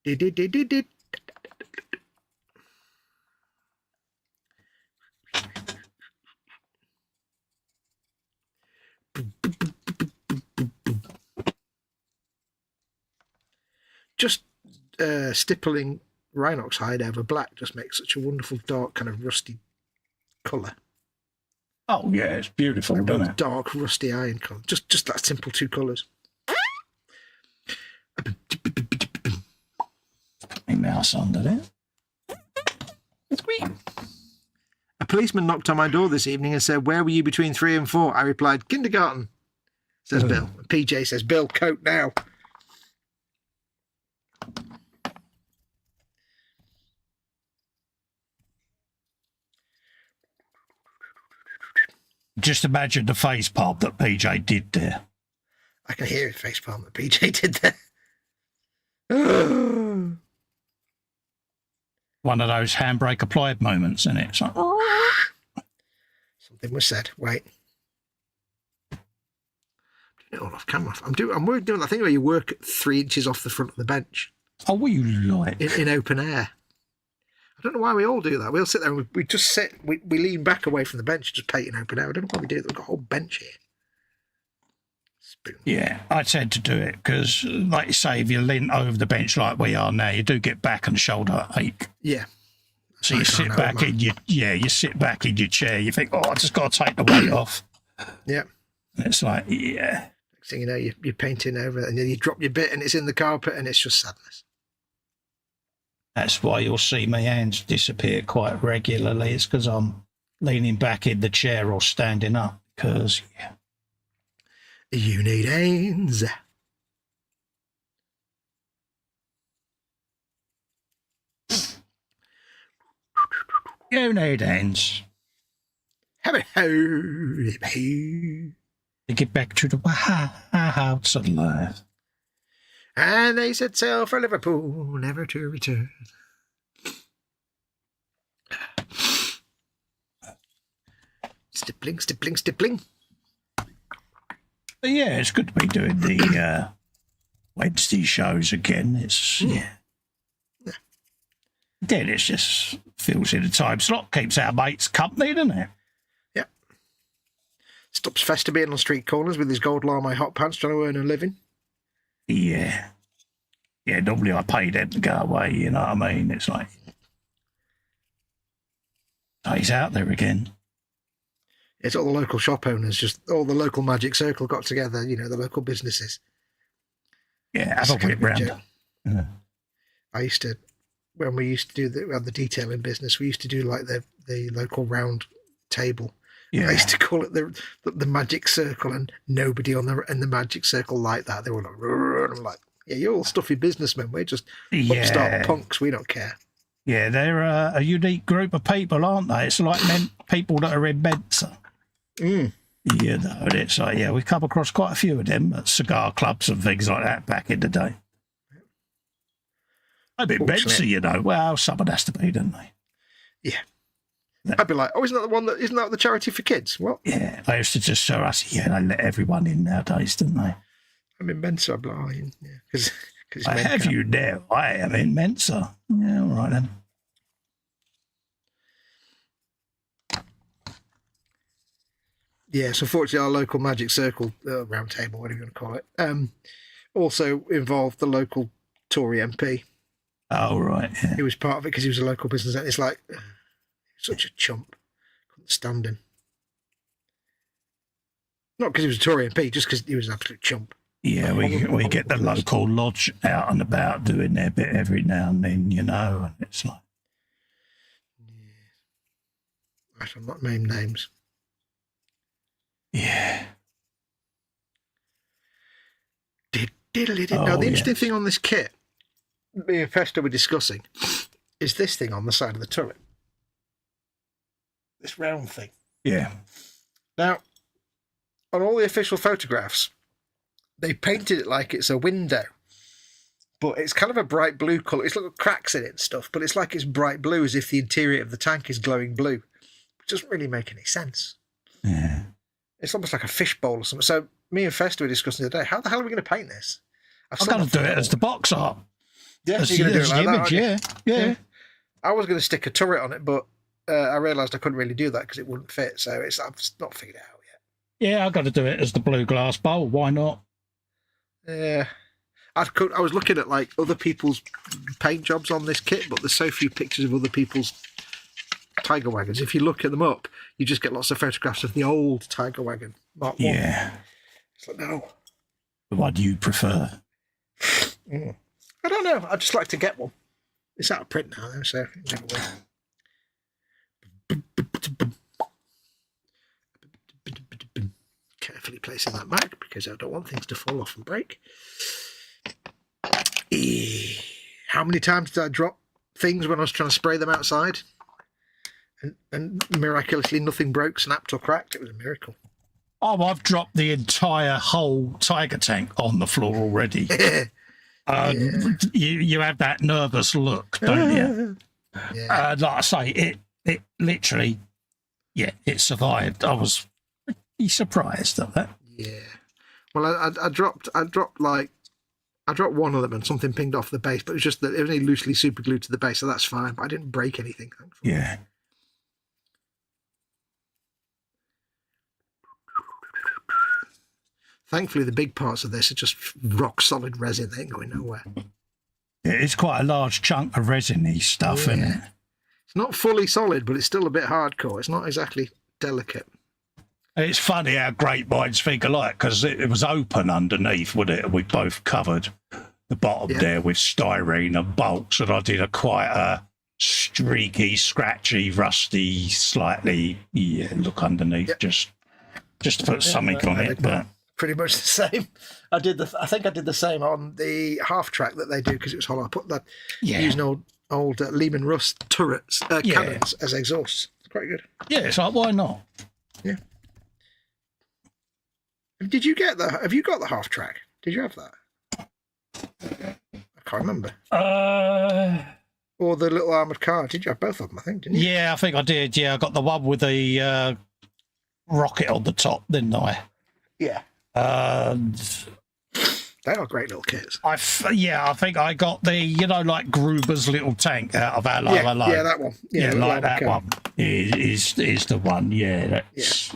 Did. Just stippling Rhinox hide over black just makes such a wonderful dark kind of rusty colour. Oh yeah, it's beautiful, like doesn't it? Dark rusty iron colour. Just that simple 2 colours. My mouse under there. A policeman knocked on my door this evening and said, "Where were you between 3 and 4?" I replied, "Kindergarten," says Bill. And PJ says, "Bill, coat now." Just imagine the face palm that PJ did there. I can hear his face palm that PJ did there. One of those handbrake applied moments, isn't it? It's like, something was said. Wait. I'm doing it all off camera. I'm doing that thing where you work 3 inches off the front of the bench. oh, what you like? In open air. I don't know why we all do that. We'll sit there and we just sit, we lean back away from the bench and just paint in open air. I don't know why we do that. We've got a whole bench here. Spoon. Yeah, I tend to do it because, like you say, if you lean over the bench like we are now, you do get back and shoulder ache. Yeah. So you sit back in your chair. You think, oh, I just got to take the weight off. Yeah. And it's like, yeah. Next thing you know, you're painting over it and then you drop your bit and it's in the carpet and it's just sadness. That's why you'll see my hands disappear quite regularly. It's because I'm leaning back in the chair or standing up. Because, yeah. You need hands. You need hands. To get back to the house of life. And they set sail for Liverpool, never to return. Stippling. But yeah, it's good to be doing the Wednesday shows again. It's, yeah. Then it just fills in the time slot, keeps our mates company, doesn't it? Yep. Stops Festa being on street corners with his gold lame hot pants trying to earn a living. Yeah. Yeah, normally I pay them to go away, you know what I mean? It's like, oh, he's out there again. It's all the local shop owners, just all the local magic circle got together, you know, the local businesses. Yeah, have a whip round. Yeah. I used to when we used to do we had the detailing business, we used to do like the local round table. Yeah. I used to call it the magic circle, and nobody in the magic circle liked that. They were like, "Rrr," and I'm like, yeah, you're all stuffy businnesmen. We're just upstart punks. We don't care. Yeah, they're a unique group of people, aren't they? It's like people that are in Mensa. Mm. You know, it's like, yeah, we come across quite a few of them at cigar clubs and things like that back in the day. A bit Mensa, you know. Well, someone has to be, don't they? Yeah. I'd be like, oh, isn't that the charity for kids? What? Yeah, they used to just show us, they let everyone in nowadays, didn't they? I'm in Mensa, I'm like, oh, yeah, because I have you now. I am in Mensa. Yeah, all right then. Yeah, so fortunately our local magic circle, round table, whatever you want to call it, also involved the local Tory MP. Oh, right, yeah. He was part of it because he was a local business. And it's like, such a chump. Couldn't stand him. Not because he was a Tory MP, just because he was an absolute chump. Yeah, we get the local lodge out and about doing their bit every now and then, you know, and it's like... Yeah. I shall not name names. Yeah. Now, the interesting thing on this kit, me and Festa were discussing, is this thing on the side of the turret. This round thing. Yeah. Now, on all the official photographs, they painted it like it's a window, but it's kind of a bright blue colour. It's little cracks in it and stuff, but it's like it's bright blue, as if the interior of the tank is glowing blue, which doesn't really make any sense. Yeah. It's almost like a fishbowl or something. So me and Festa were discussing the other day, how the hell are we going to paint this? I'm going to do it as the box art. Yeah, as you're going to do it like image, that, yeah. I was going to stick a turret on it, but I realised I couldn't really do that because it wouldn't fit. So I've just not figured it out yet. Yeah, I've got to do it as the blue glass bowl. Why not? Yeah. I was looking at like other people's paint jobs on this kit, but there's so few pictures of other people's Tiger wagons. If you look at them up, you just get lots of photographs of the old Tiger wagon, Mark I. Yeah. It's like, no. What do you prefer? I don't know. I'd just like to get one. It's out of print now, though, so it never will. Carefully placing that back because I don't want things to fall off and break. How many times did I drop things when I was trying to spray them outside? And miraculously nothing broke, snapped or cracked. It was a miracle. Oh, I've dropped the entire whole Tiger tank on the floor already. You have that nervous look, don't you? Yeah. Like I say, it literally, it survived. I was surprised at that. Yeah. Well, I dropped one of them and something pinged off the base, but it was just that it was only loosely super glued to the base, so that's fine. But I didn't break anything, thankfully. Yeah. Thankfully, the big parts of this are just rock solid resin. They ain't going nowhere. It's quite a large chunk of resiny stuff, isn't it? It's not fully solid, but it's still a bit hardcore. It's not exactly delicate. It's funny how great minds think alike, because it was open underneath, wasn't it? We both covered the bottom there with styrene and bolts, and I did quite a streaky, scratchy, rusty, slightly look underneath, just to put something on it. But pretty much the same. I think I did the same on the half track that they do because it was hollow. I put that using old Lehman Russ turrets, cannons as exhausts. It's quite good. Yeah, it's like, why not? Yeah. Did you get that? Have you got the half track? Did you have that? I can't remember. Or the little armoured car. Did you have both of them, I think, didn't you? Yeah, I think I did. Yeah, I got the one with the rocket on the top, didn't I? Yeah. They are great little kits. I think I got the, like Gruber's little tank out of Allo. Yeah, that one. Yeah, like that one is the one. Yeah, that's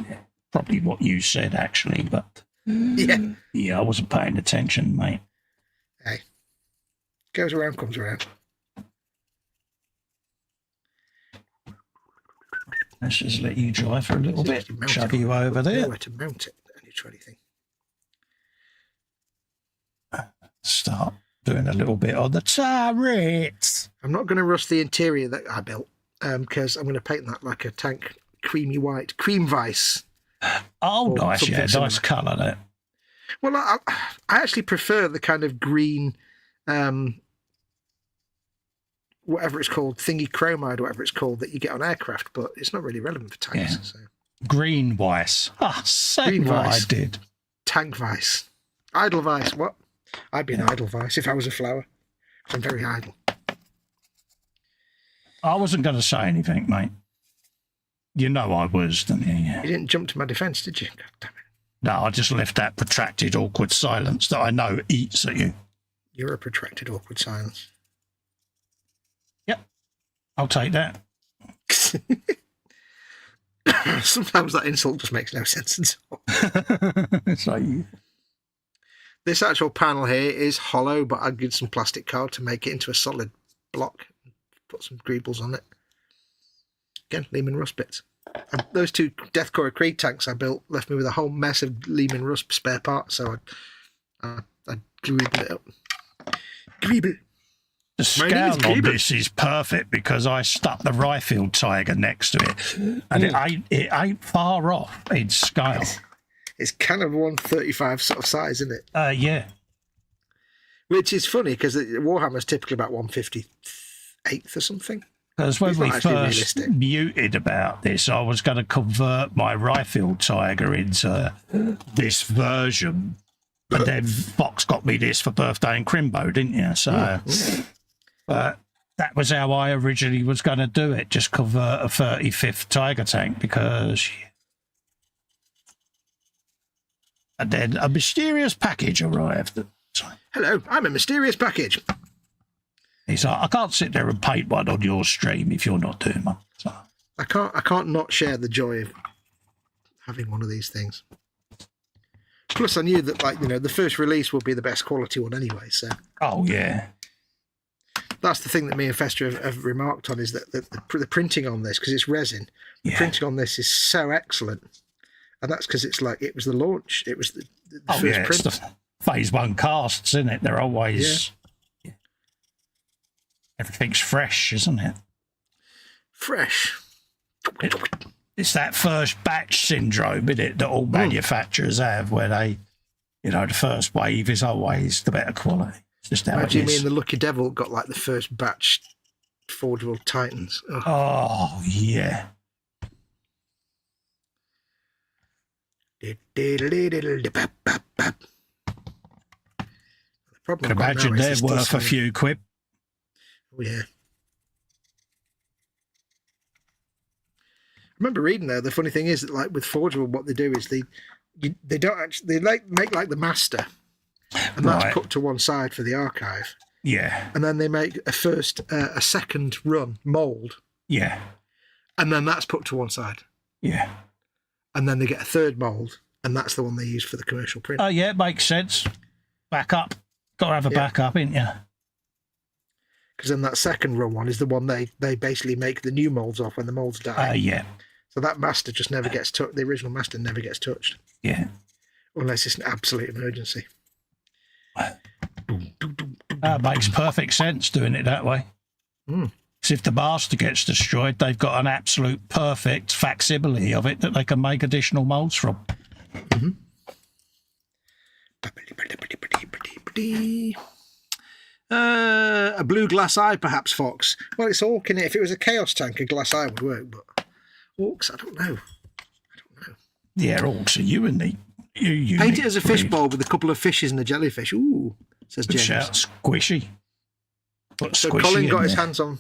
probably what you said, actually. But I wasn't paying attention, mate. Hey, goes around, comes around. Let's just let you drive for a little bit. Shove you over there. Nowhere to mount it. Any try anything. Start doing a little bit on the turrets. I'm not going to rust the interior that I built because I'm going to paint that like a tank creamy white, cream vice. Oh, nice, yeah, similar. nice colour there. Well, I actually prefer the kind of green, whatever it's called, thingy chromide, whatever it's called, that you get on aircraft, but it's not really relevant for tanks. Yeah. So. Green Weiss. Ah, say what I did. Tank vice. Idle vice. What? I'd be an idle vice if I was a flower. I'm very idle. I wasn't going to say anything, mate. You know I was, didn't you? Yeah. You didn't jump to my defence, did you? God damn it. No, I just left that protracted, awkward silence that I know eats at you. You're a protracted, awkward silence. Yep. I'll take that. Sometimes that insult just makes no sense at all. It's like you. This actual panel here is hollow, but I did some plastic card to make it into a solid block. Put some greebles on it. Again, Lehman Rust bits. And those two Deathcore Creed tanks I built left me with a whole mess of Lehman Rust spare parts, so I greebled it up. Greeble. The scale on this is perfect because I stuck the Riffield Tiger next to it, and it ain't far off in scale. It's kind of 135 sort of size, isn't it? Yeah. Which is funny because Warhammer's typically about 158th or something. Because when we first muted about this, I was going to convert my Riffield Tiger into this version, but then Fox got me this for birthday in Crimbo, didn't you? So, but that was how I originally was going to do it, just convert a 35th Tiger tank because... And then a mysterious package arrived. Hello, I'm a mysterious package. He's like, I can't sit there and paint one on your stream if you're not doing one. So. I can't not share the joy of having one of these things. Plus, I knew that, like, you know, the first release would be the best quality one anyway. So. Oh yeah. That's the thing that me and Festa have remarked on is that the printing on this, because it's resin, the printing on this is so excellent. And that's because it's like, it was the launch. It was the first print. It's the phase 1 casts, isn't it? They're always... Yeah. Everything's fresh, isn't it? Fresh. It's that first batch syndrome, isn't it, that all manufacturers have, where they, you know, the first wave is always the better quality. It's just how Imagine it is. me and the Lucky Devil got like the first batch Forgeable Titans. Oh yeah. I can imagine they're worth a few quid. Oh yeah. I remember reading though, the funny thing is that like with Forgeable, what they do is they don't actually make like the master, and that's put to one side for the archive. Yeah. And then they make a second run mold. Yeah. And then that's put to one side. Yeah. And then they get a third mould, and that's the one they use for the commercial print. Oh, yeah, it makes sense. Back-up. Got to have a backup, ain't you? Because then that second run one is the one they basically make the new moulds off when the moulds die. Yeah. So that master just never gets touched. The original master never gets touched. Yeah. Unless it's an absolute emergency. That makes perfect sense doing it that way. Mm. If the master gets destroyed, they've got an absolute perfect facsimile of it that they can make additional moulds from. Mm-hmm. A blue glass eye, perhaps, Fox. Well, it's orc in it. If it was a chaos tank, a glass eye would work, but orcs, I don't know. Yeah, orcs are you and the... Paint it as a fishbowl with a couple of fishes and a jellyfish. Ooh, says James. Shout squishy. So Colin got his hands on...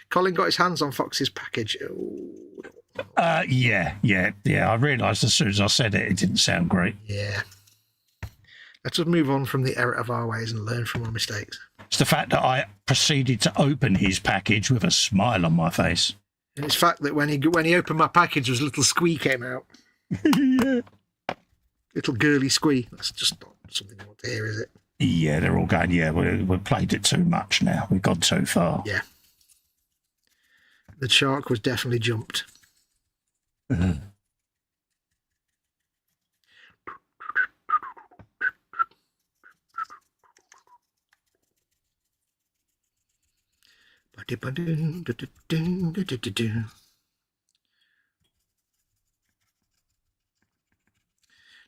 Colin got his hands on Fox's package. Yeah. I realised as soon as I said it, it didn't sound great. Yeah. Let's just move on from the error of our ways and learn from our mistakes. It's the fact that I proceeded to open his package with a smile on my face. And it's the fact that when he opened my package, a little squee came out. Yeah. Little girly squee. That's just not something I want to hear, is it? Yeah, they're all going, yeah, we've played it too much now. We've gone too far. Yeah. The shark was definitely jumped. Mm-hmm.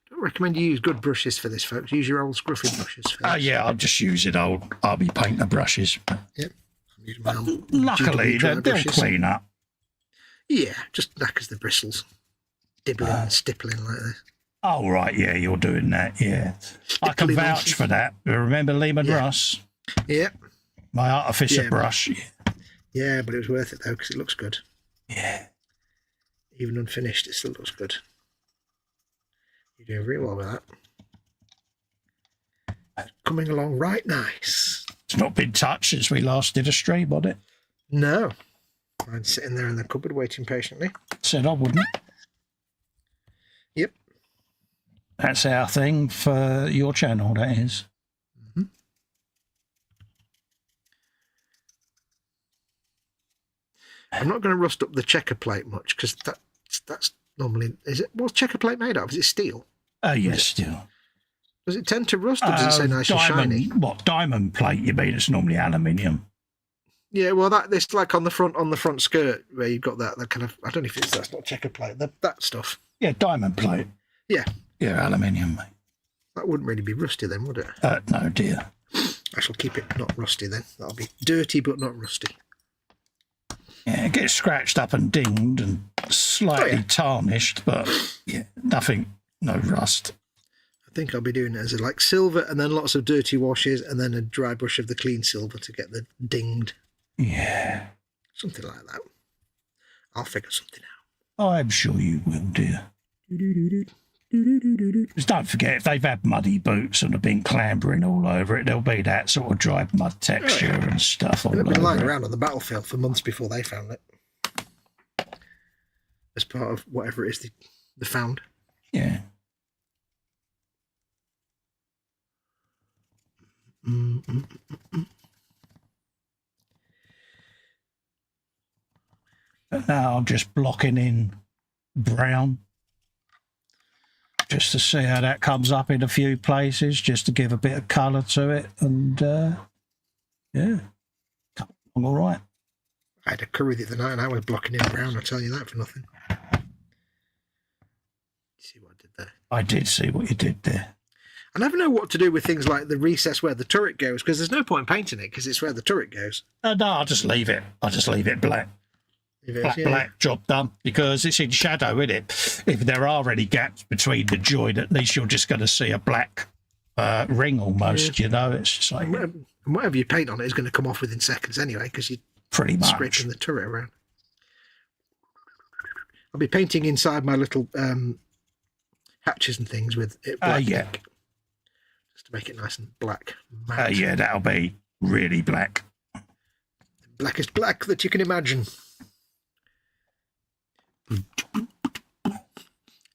Don't recommend you use good brushes for this, folks. Use your old scruffy brushes for this. Yeah, I'm just using old army painter brushes. Yep. I'm using my old Luckily, they'll brushes. clean up. Yeah, just knackers the bristles. Dibbling and stippling like this. Oh, right, yeah, you're doing that, yeah. I can vouch for that. Remember Lehman Russ? Yep. My artificer brush. Yeah, but it was worth it, though, because it looks good. Yeah. Even unfinished, it still looks good. You're doing very well with that. It's coming along right nice. It's not been touched since we last did a stream on it. No. Mine's sitting there in the cupboard waiting patiently. Said I wouldn't. Yep. That's our thing for your channel, that is. Mm-hmm. I'm not going to rust up the checker plate much because that's normally... What's checker plate made of? Is it steel? Oh, yes, steel. Does it tend to rust or does it say nice and shiny? What, diamond plate you mean? It's normally aluminium. Yeah, well, it's like on the front skirt where you've got that kind of... I don't know if that's not checker plate, that stuff. Yeah, diamond plate. Yeah. Yeah, aluminium, mate. That wouldn't really be rusty then, would it? No, dear. I shall keep it not rusty then. That'll be dirty but not rusty. Yeah, it gets scratched up and dinged and slightly tarnished, but yeah, nothing, no rust. I think I'll be doing it as like silver and then lots of dirty washes and then a dry brush of the clean silver to get the dinged. Yeah. Something like that. I'll figure something out. I'm sure you will, dear. Just don't forget, if they've had muddy boots and have been clambering all over it, there'll be that sort of dry mud texture and stuff all over it. They've been lying around on the battlefield for months before they found it. As part of whatever it is they found. Yeah. But now I'm just blocking in brown. Just to see how that comes up in a few places, just to give a bit of colour to it. And, yeah, I'm all right. I had a curry the other night and I was blocking in brown, I'll tell you that for nothing. You see what I did there? I did see what you did there. I never know what to do with things like the recess where the turret goes, because there's no point in painting it, because it's where the turret goes. No, I'll just leave it. I'll just leave it black. Black, job done, because it's in shadow, isn't it? If there are any gaps between the join, at least you're just going to see a black ring almost, you know? It's just like... And whatever you paint on it is going to come off within seconds anyway, because you're pretty much scraping the turret around. I'll be painting inside my little hatches and things with it black ink, just to make it nice and black. Yeah, that'll be really black. The blackest black that you can imagine.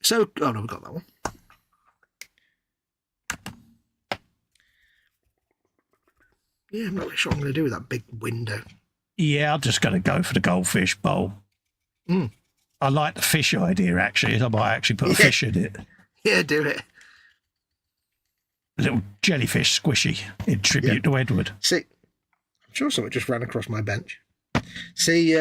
So, oh no, we've got that one. Yeah, I'm not really sure what I'm going to do with that big window. Yeah, I'm just going to go for the goldfish bowl. I like the fish idea, actually. I might actually put a fish in it. Yeah, do it. A little jellyfish squishy in tribute to Edward. See, I'm sure something just ran across my bench. See,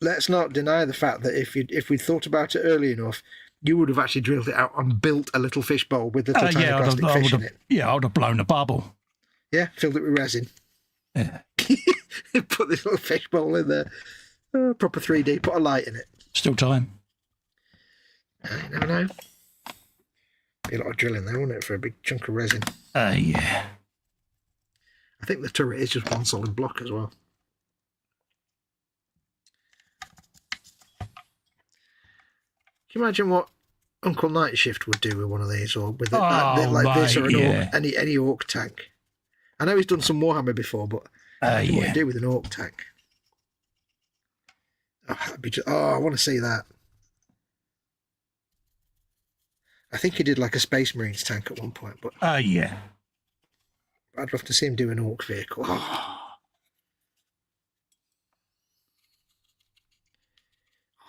let's not deny the fact that if we'd thought about it early enough, you would have actually drilled it out and built a little fish bowl with little tiny plastic fish in it. Yeah, I would have blown a bubble. Yeah, filled it with resin. Yeah. Put this little fish bowl in there. Proper 3D. Put a light in it. Still time. You never know. Be a lot of drilling there, wouldn't it, for a big chunk of resin? Yeah. I think the turret is just one solid block as well. Can you imagine what Uncle Night Shift would do with one of these, or with this, or any orc tank? I know he's done some Warhammer before, but what he'd do with an orc tank. I want to see that. I think he did like a Space Marines tank at one point, but yeah. I'd love to see him do an orc vehicle. Oh.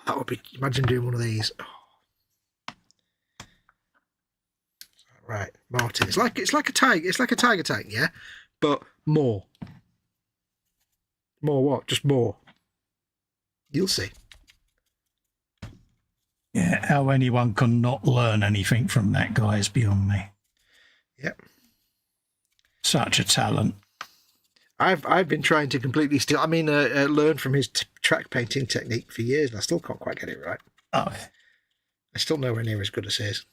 That would be. Imagine doing one of these. Oh. Right, Martin. It's like a tiger. It's like a tiger tank, yeah, but more. More what? Just more. You'll see. Yeah, how anyone can not learn anything from that guy is beyond me. Yep. Such a talent. I've been trying to completely steal. I mean, learn from his track painting technique for years, and I still can't quite get it right. Oh, I still nowhere near as good as his.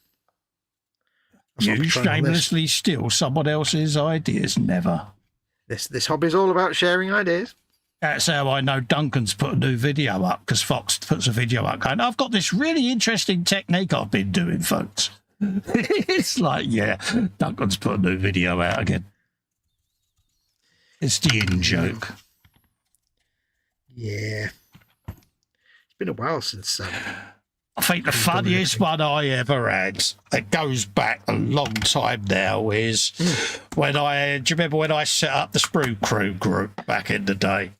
You shamelessly steal someone else's ideas. Never. This hobby's all about sharing ideas. That's how I know Duncan's put a new video up, because Fox puts a video up going, I've got this really interesting technique I've been doing, folks. It's like, yeah, Duncan's put a new video out again. It's the in-joke. Yeah. It's been a while since... I think the funniest one I ever had, it goes back a long time now, is when do you remember when I set up the Sprue Crew group back in the day?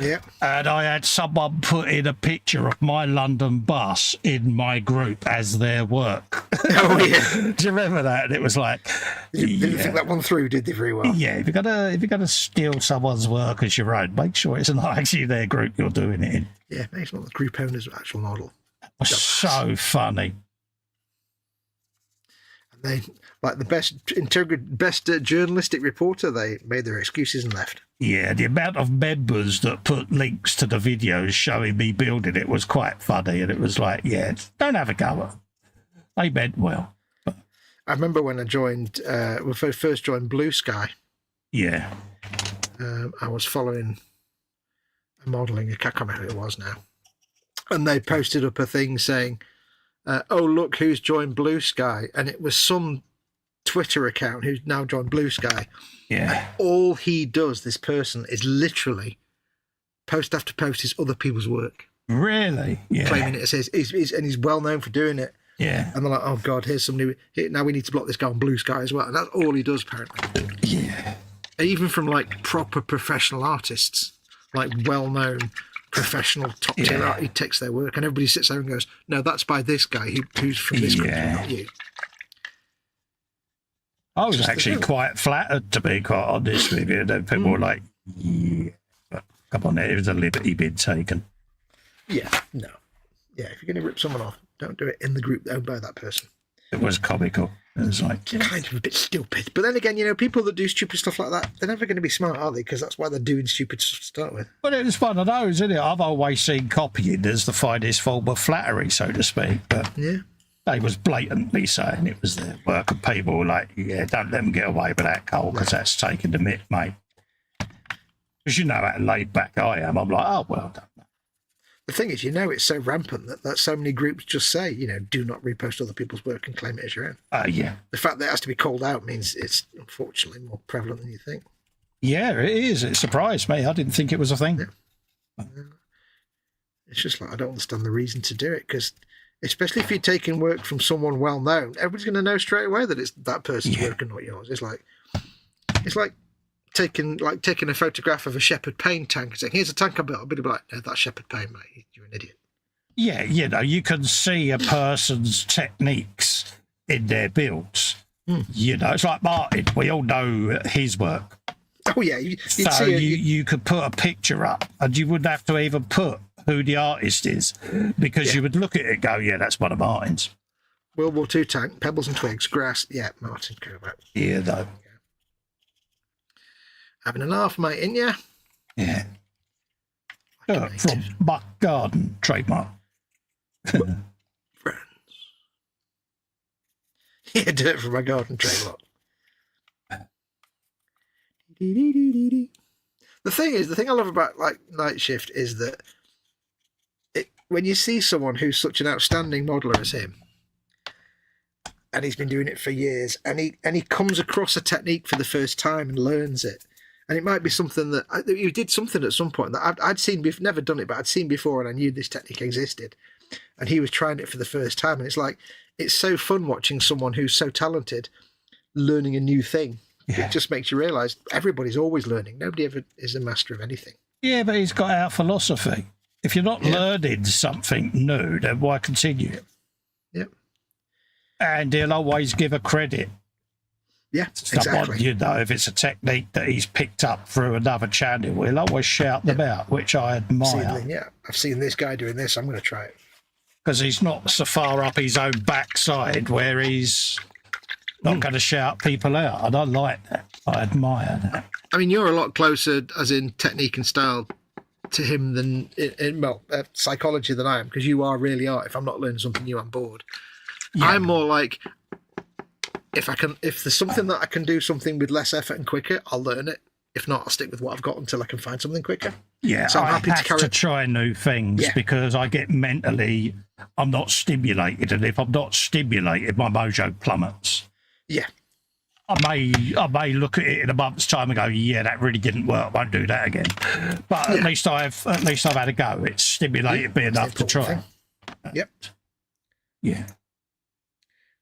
Yeah. And I had someone put in a picture of my London bus in my group as their work. Oh, yeah. Do you remember that? And it was like... Didn't think that one through, did they, very well? Yeah, if you're gonna steal someone's work as your own, make sure it's not actually their group you're doing it in. Yeah, it's not the group owner's actual model. So funny. And they, like the best journalistic reporter, they made their excuses and left. Yeah, the amount of members that put links to the videos showing me building it was quite funny, and it was like, yeah, don't have a go. They meant well. But... I remember when I joined, when I first joined Blue Sky. Yeah. I was following a modelling, I can't remember who it was now. And they posted up a thing saying, oh, look who's joined Blue Sky. And it was some Twitter account who's now joined Blue Sky. Yeah. And all he does, this person, is literally post after post is other people's work. Really? Yeah. Claiming it as his, and he's well known for doing it. Yeah. And they're like, oh, God, here's some new... now we need to block this guy on Blue Sky as well. And that's all he does, apparently. Yeah. Even from, like, proper professional artists, like well-known... professional top tier art, he takes their work and everybody sits there and goes, no, that's by this guy who's from this country, not you. I was actually quite flattered, to be quite honest with you. And people were like, yeah, but come on, it was a liberty been taken. Yeah, no. Yeah, if you're going to rip someone off, don't do it in the group owned by that person. It was comical. It was like... kind of a bit stupid. But then again, people that do stupid stuff like that, they're never going to be smart, are they? Because that's why they're doing stupid stuff to start with. But it was one of those, isn't it? I've always seen copying as the finest form of flattery, so to speak. But yeah, they was blatantly saying it was their work, and people were like, yeah, don't let them get away with that, Cole, because that's taking the mick, mate. Because you know how laid back I am. I'm like, oh, well done. The thing is, it's so rampant that so many groups just say, do not repost other people's work and claim it as your own. Yeah. The fact that it has to be called out means it's unfortunately more prevalent than you think. Yeah, it is. It surprised me. I didn't think it was a thing. Yeah. It's just like, I don't understand the reason to do it, because especially if you're taking work from someone well known, everybody's going to know straight away that it's that person's work and not yours. It's like taking a photograph of a Shepherd Payne tank and saying, here's a tank I built. I'll be like, no, that's Shepherd Payne, mate. You're an idiot. Yeah, you can see a person's techniques in their builds. It's like Martin. We all know his work. Oh, yeah. You could put a picture up and you wouldn't have to even put who the artist is, because you would look at it and go, yeah, that's one of Martin's. World War II tank, pebbles and twigs, grass. Yeah, Martin, go back. Yeah, though. Having an laugh, mate, ain't ya? Yeah. From Buck Garden, trademark. Friends. Yeah, do it from my garden trademark. The thing I love about Night Shift is that when you see someone who's such an outstanding modeler as him, and he's been doing it for years, and he comes across a technique for the first time and learns it. And it might be something that you did something at some point that I'd seen, never done it, but I'd seen before, and I knew this technique existed. And he was trying it for the first time, and it's so fun watching someone who's so talented learning a new thing. Yeah. It just makes you realise everybody's always learning. Nobody ever is a master of anything. Yeah, but he's got our philosophy. If you're not learning something new, then why continue? Yep. And he'll always give a credit Yeah, Someone, exactly. you know, if it's a technique that he's picked up through another channel, he'll always shout them out, which I admire. Yeah, I've seen this guy doing this. I'm going to try it. Because he's not so far up his own backside where he's not going to shout people out. And I like that. I admire that. I mean, you're a lot closer, as in technique and style, to him than in psychology than I am, because you really are. If I'm not learning something new, I'm bored. Yeah. I'm more like, if there's something that I can do something with less effort and quicker, I'll learn it. If not, I'll stick with what I've got until I can find something quicker. Yeah, so I'm happy to try new things because I get mentally, I'm not stimulated, and if I'm not stimulated, my mojo plummets. Yeah. I may look at it in a month's time and go, yeah, that really didn't work. Won't do that again. But at least I've had a go. It's stimulated me enough to try. Yep. Yeah.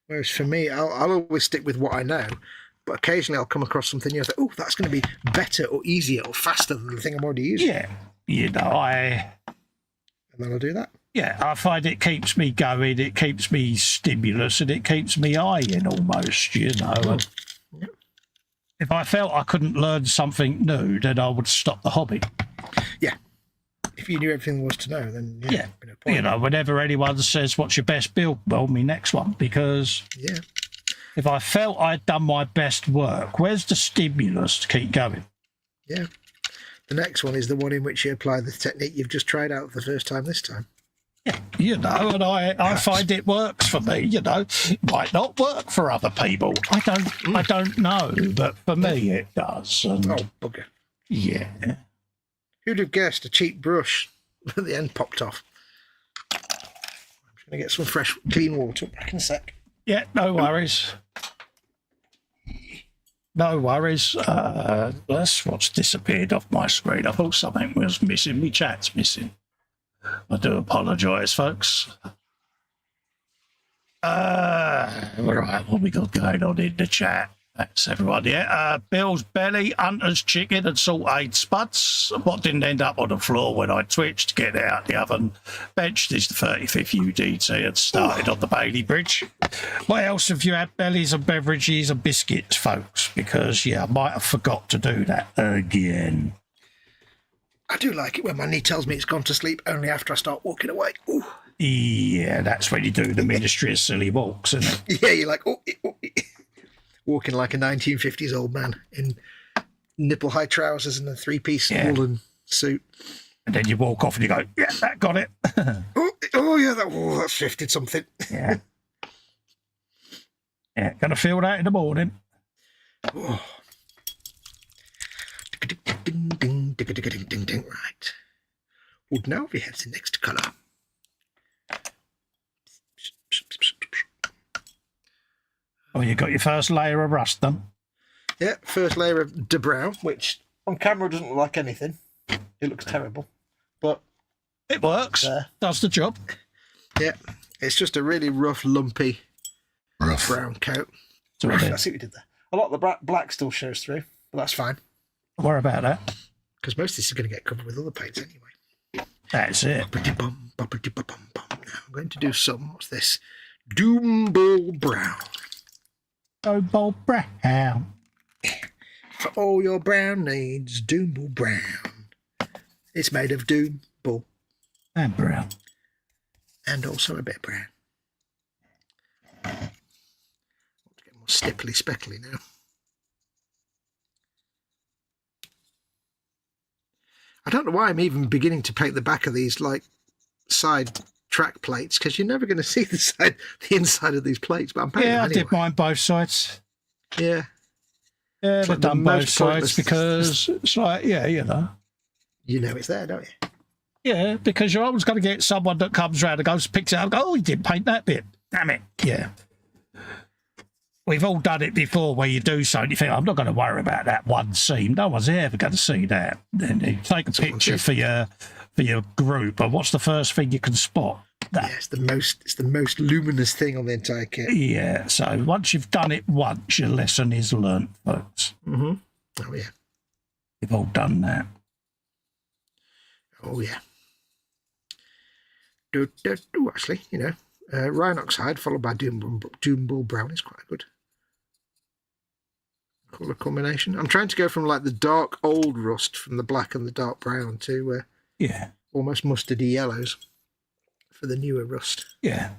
Whereas for me, I'll always stick with what I know, but occasionally I'll come across something new. I think, oh, that's going to be better or easier or faster than the thing I'm already using. Yeah. You know, and then I'll do that. Yeah, I find it keeps me going, it keeps me stimulus, and it keeps me eyeing almost, you know. Yeah. If I felt I couldn't learn something new, then I would stop the hobby. Yeah. If you knew everything there was to know, then yeah. No point. You know, whenever anyone says, what's your best build? Well, me next one, because if I felt I'd done my best work, where's the stimulus to keep going? Yeah. The next one is the one in which you apply the technique you've just tried out for the first time this time. Yeah, you know, and I find it works for me, you know. It might not work for other people. I don't know, but for me it does. And, bugger. Yeah. Who'd have guessed a cheap brush at the end popped off? I'm just going to get some fresh, clean water back in a sec. Yeah, no worries. No worries. That's what's disappeared off my screen. I thought something was missing. My chat's missing. I do apologise, folks. Right, what we got going on in the chat? That's everyone, yeah. Bill's Belly, Hunter's Chicken and Sauteed Spuds. What didn't end up on the floor when I twitched to get it out the oven. Benched is the 35th UDT and started on the Bailey Bridge. What else have you had? Bellies and beverages and biscuits, folks? Because, I might have forgot to do that again. I do like it when my knee tells me it's gone to sleep only after I start walking away. Ooh. Yeah, that's when you do the Ministry of Silly Walks, isn't it? Yeah, you're like, walking like a 1950s old man in nipple-high trousers and a three-piece woolen suit. And then you walk off and you go, yeah, that got it. That shifted something. Yeah. Yeah, gonna feel that in the morning. Oh. Right. Well, now we have the next colour. Oh, you got your first layer of rust done? Yeah, first layer of de brown, which on camera doesn't look like anything. It looks terrible, but it works. Does the job. Yeah, it's just a really rough, lumpy brown coat. I see what you did there. A lot of the black still shows through, but that's fine. Don't worry about that. Because most of this is going to get covered with other paints anyway. That's it. Now I'm going to do some, what's this? Doomball Brown. Doomball Brown. For all your brown needs, Doomball Brown. It's made of Doom Ball. And brown. And also a bit brown. I want to get more stipply speckly now. I don't know why I'm even beginning to paint the back of these like side track plates, because you're never going to see the inside of these plates. But I'm painting them anyway. I did mine both sides. Yeah. Yeah, I've done both sides because it's like, you know. You know it's there, don't you? Yeah, because you're always going to get someone that comes round and goes, picks it up and goes, oh, you didn't paint that bit. Damn it. Yeah. We've all done it before where you do something, you think, I'm not going to worry about that one seam. No one's ever going to see that. Then you take a picture for your group, and what's the first thing you can spot? That. Yeah, it's the most luminous thing on the entire kit. Yeah, so once you've done it once, your lesson is learnt, folks. Mm-hmm. Oh, yeah. You've all done that. Oh, yeah. Actually, you know, Rhinoxide followed by Doomball Brown is quite good. colour combination. I'm trying to go from like the dark old rust from the black and the dark brown to almost mustardy yellows for the newer rust. Yeah.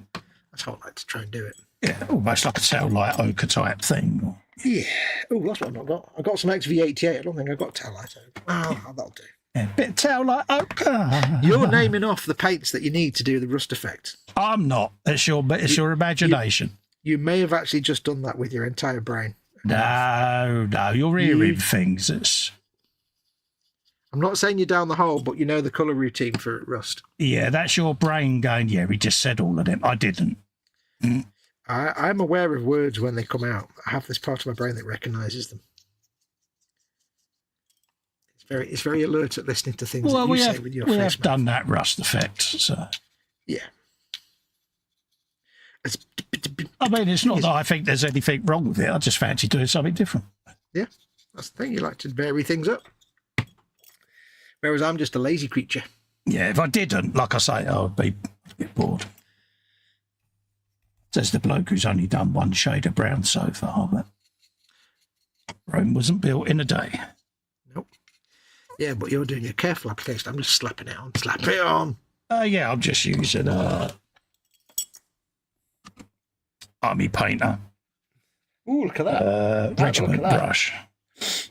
That's how I like to try and do it. Yeah, almost like a tail light ochre type thing. Yeah. Oh, that's what I've not got. I've got some XV88. I don't think I've got tail light ochre. Oh, that'll do. Yeah, bit of tail light ochre. You're naming off the paints that you need to do the rust effect. I'm not. It's your imagination. You may have actually just done that with your entire brain. No, you're hearing things. I'm not saying you're down the hole, but you know the colour routine for rust. Yeah, that's your brain going, yeah, he just said all of them. I didn't. I'm aware of words when they come out. I have this part of my brain that recognises them. It's very alert at listening to things that you say with your face. We have done that rust effect, so... Yeah. I mean, it's not that I think there's anything wrong with it. I just fancy doing something different. Yeah, that's the thing. You like to vary things up. Whereas I'm just a lazy creature. Yeah, if I didn't, like I say, I'd get bored. Says the bloke who's only done one shade of brown so far, but Rome wasn't built in a day. Nope. Yeah, but you're doing a careful application. I'm just slapping it on. Slap it on. Yeah, I'm just using Army Painter. Ooh, look at that. Regiment brush.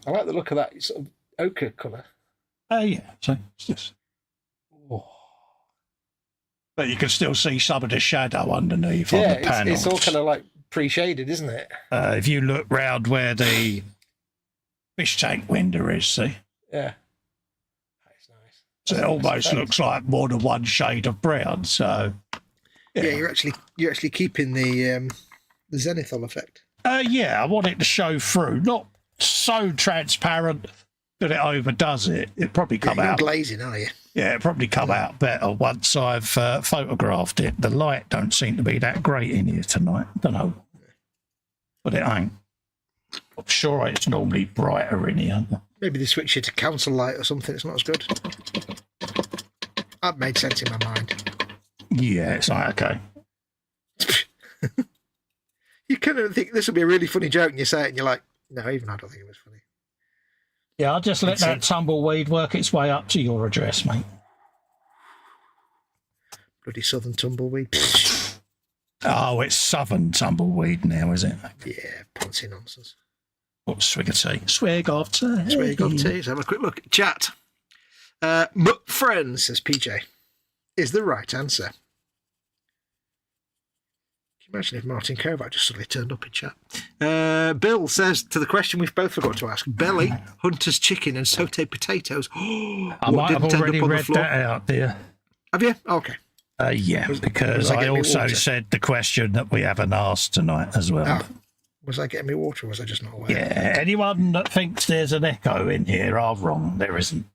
I like the look of that. It's sort of ochre colour. Yeah, so it's just... Oh. But you can still see some of the shadow underneath on the panels. It's all kind of like pre-shaded, isn't it? If you look round where the fish tank window is, see? Yeah. That's nice. So it almost looks like more than one shade of brown, so... Yeah, you're actually keeping the zenithal effect. Yeah, I want it to show through, not so transparent that it overdoes it. It'd probably come out. You're glazing, are you? Yeah, it'd probably come out better once I've photographed it. The light don't seem to be that great in here tonight. Don't know, but it ain't. I'm sure it's normally brighter in here. Maybe they switch it to council light or something. It's not as good. That made sense in my mind. Yeah, it's like, okay. You kind of think this would be a really funny joke, and you say it, and you're like, no, even I don't think it was funny. Yeah, I'll just let that tumbleweed work its way up to your address, mate. Bloody southern tumbleweed. Oh, it's southern tumbleweed now, is it? Yeah, poncy nonsense. What swig of tea? Swig of tea. Swig of tea. Let's have a quick look. Chat. Friends, says PJ, is the right answer. Can you imagine if Martin Kovac just suddenly turned up in chat? Bill says, to the question we've both forgot to ask, belly, hunter's chicken and sauteed potatoes. I might have already read that out there. Have you? Okay. Yeah, because I also said the question that we haven't asked tonight as well. Oh. Was I getting me water or was I just not aware? Yeah, anyone that thinks there's an echo in here are wrong. There isn't.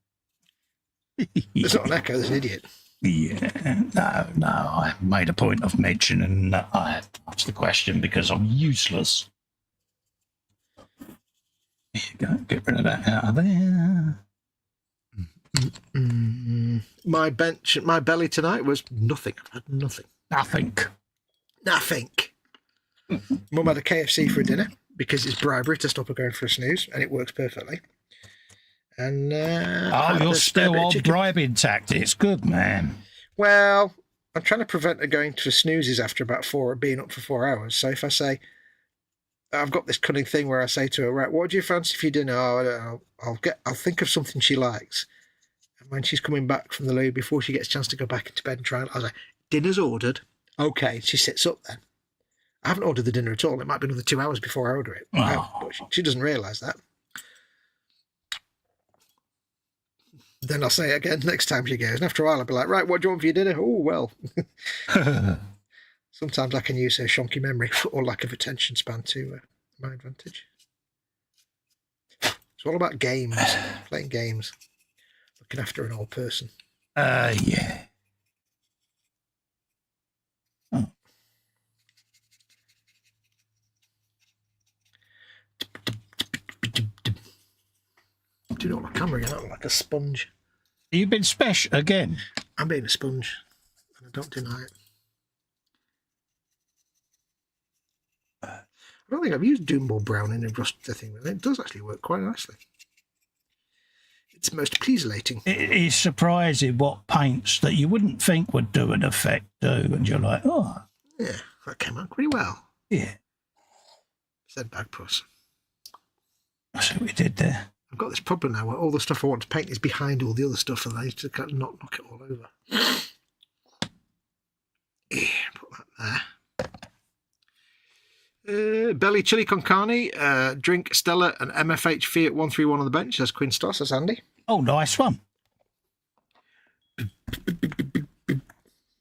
There's not an echo, there's an idiot. Yeah, no, I made a point of mentioning that I had to ask the question because I'm useless. There you go, get rid of that out of there. My belly tonight was nothing. I've had nothing. Nothing. Mum had a KFC for dinner because it's bribery to stop her going for a snooze, and it works perfectly. And you're still on bribing tactics. Good man. Well, I'm trying to prevent her going to snoozes after about being up for 4 hours. So if I say, I've got this cunning thing where I say to her, right, what do you fancy for your dinner? Oh, I don't know. I'll think of something she likes. And when she's coming back from the loo, before she gets a chance to go back into bed and try, I was like, dinner's ordered. Okay, she sits up then. I haven't ordered the dinner at all. It might be another 2 hours before I order it. Oh. But she doesn't realise that. Then I'll say it again next time she goes. And after a while, I'll be like, right, what do you want for your dinner? Oh, well. Sometimes I can use her shonky memory or lack of attention span to my advantage. It's all about games, playing games, looking after an old person. Yeah. Oh. Do you know what my camera again? I look like a sponge. You've been special again. I'm being a sponge, and I don't deny it. don't think I've used Doomball Brown in a rust thing, and it does actually work quite nicely. It's most pleaselating. It is surprising what paints that you wouldn't think would do an effect do, and you're like, oh. Yeah, that came out pretty well. Yeah. Said Bagpuss. That's what we did there. I've got this problem now where all the stuff I want to paint is behind all the other stuff, and I need to kind of knock it all over. Yeah, put that there. Belly Chili Con Carne, drink Stella and MFH Fiat 131 on the bench. Says Quinn Stoss. That's Andy. Oh, nice one.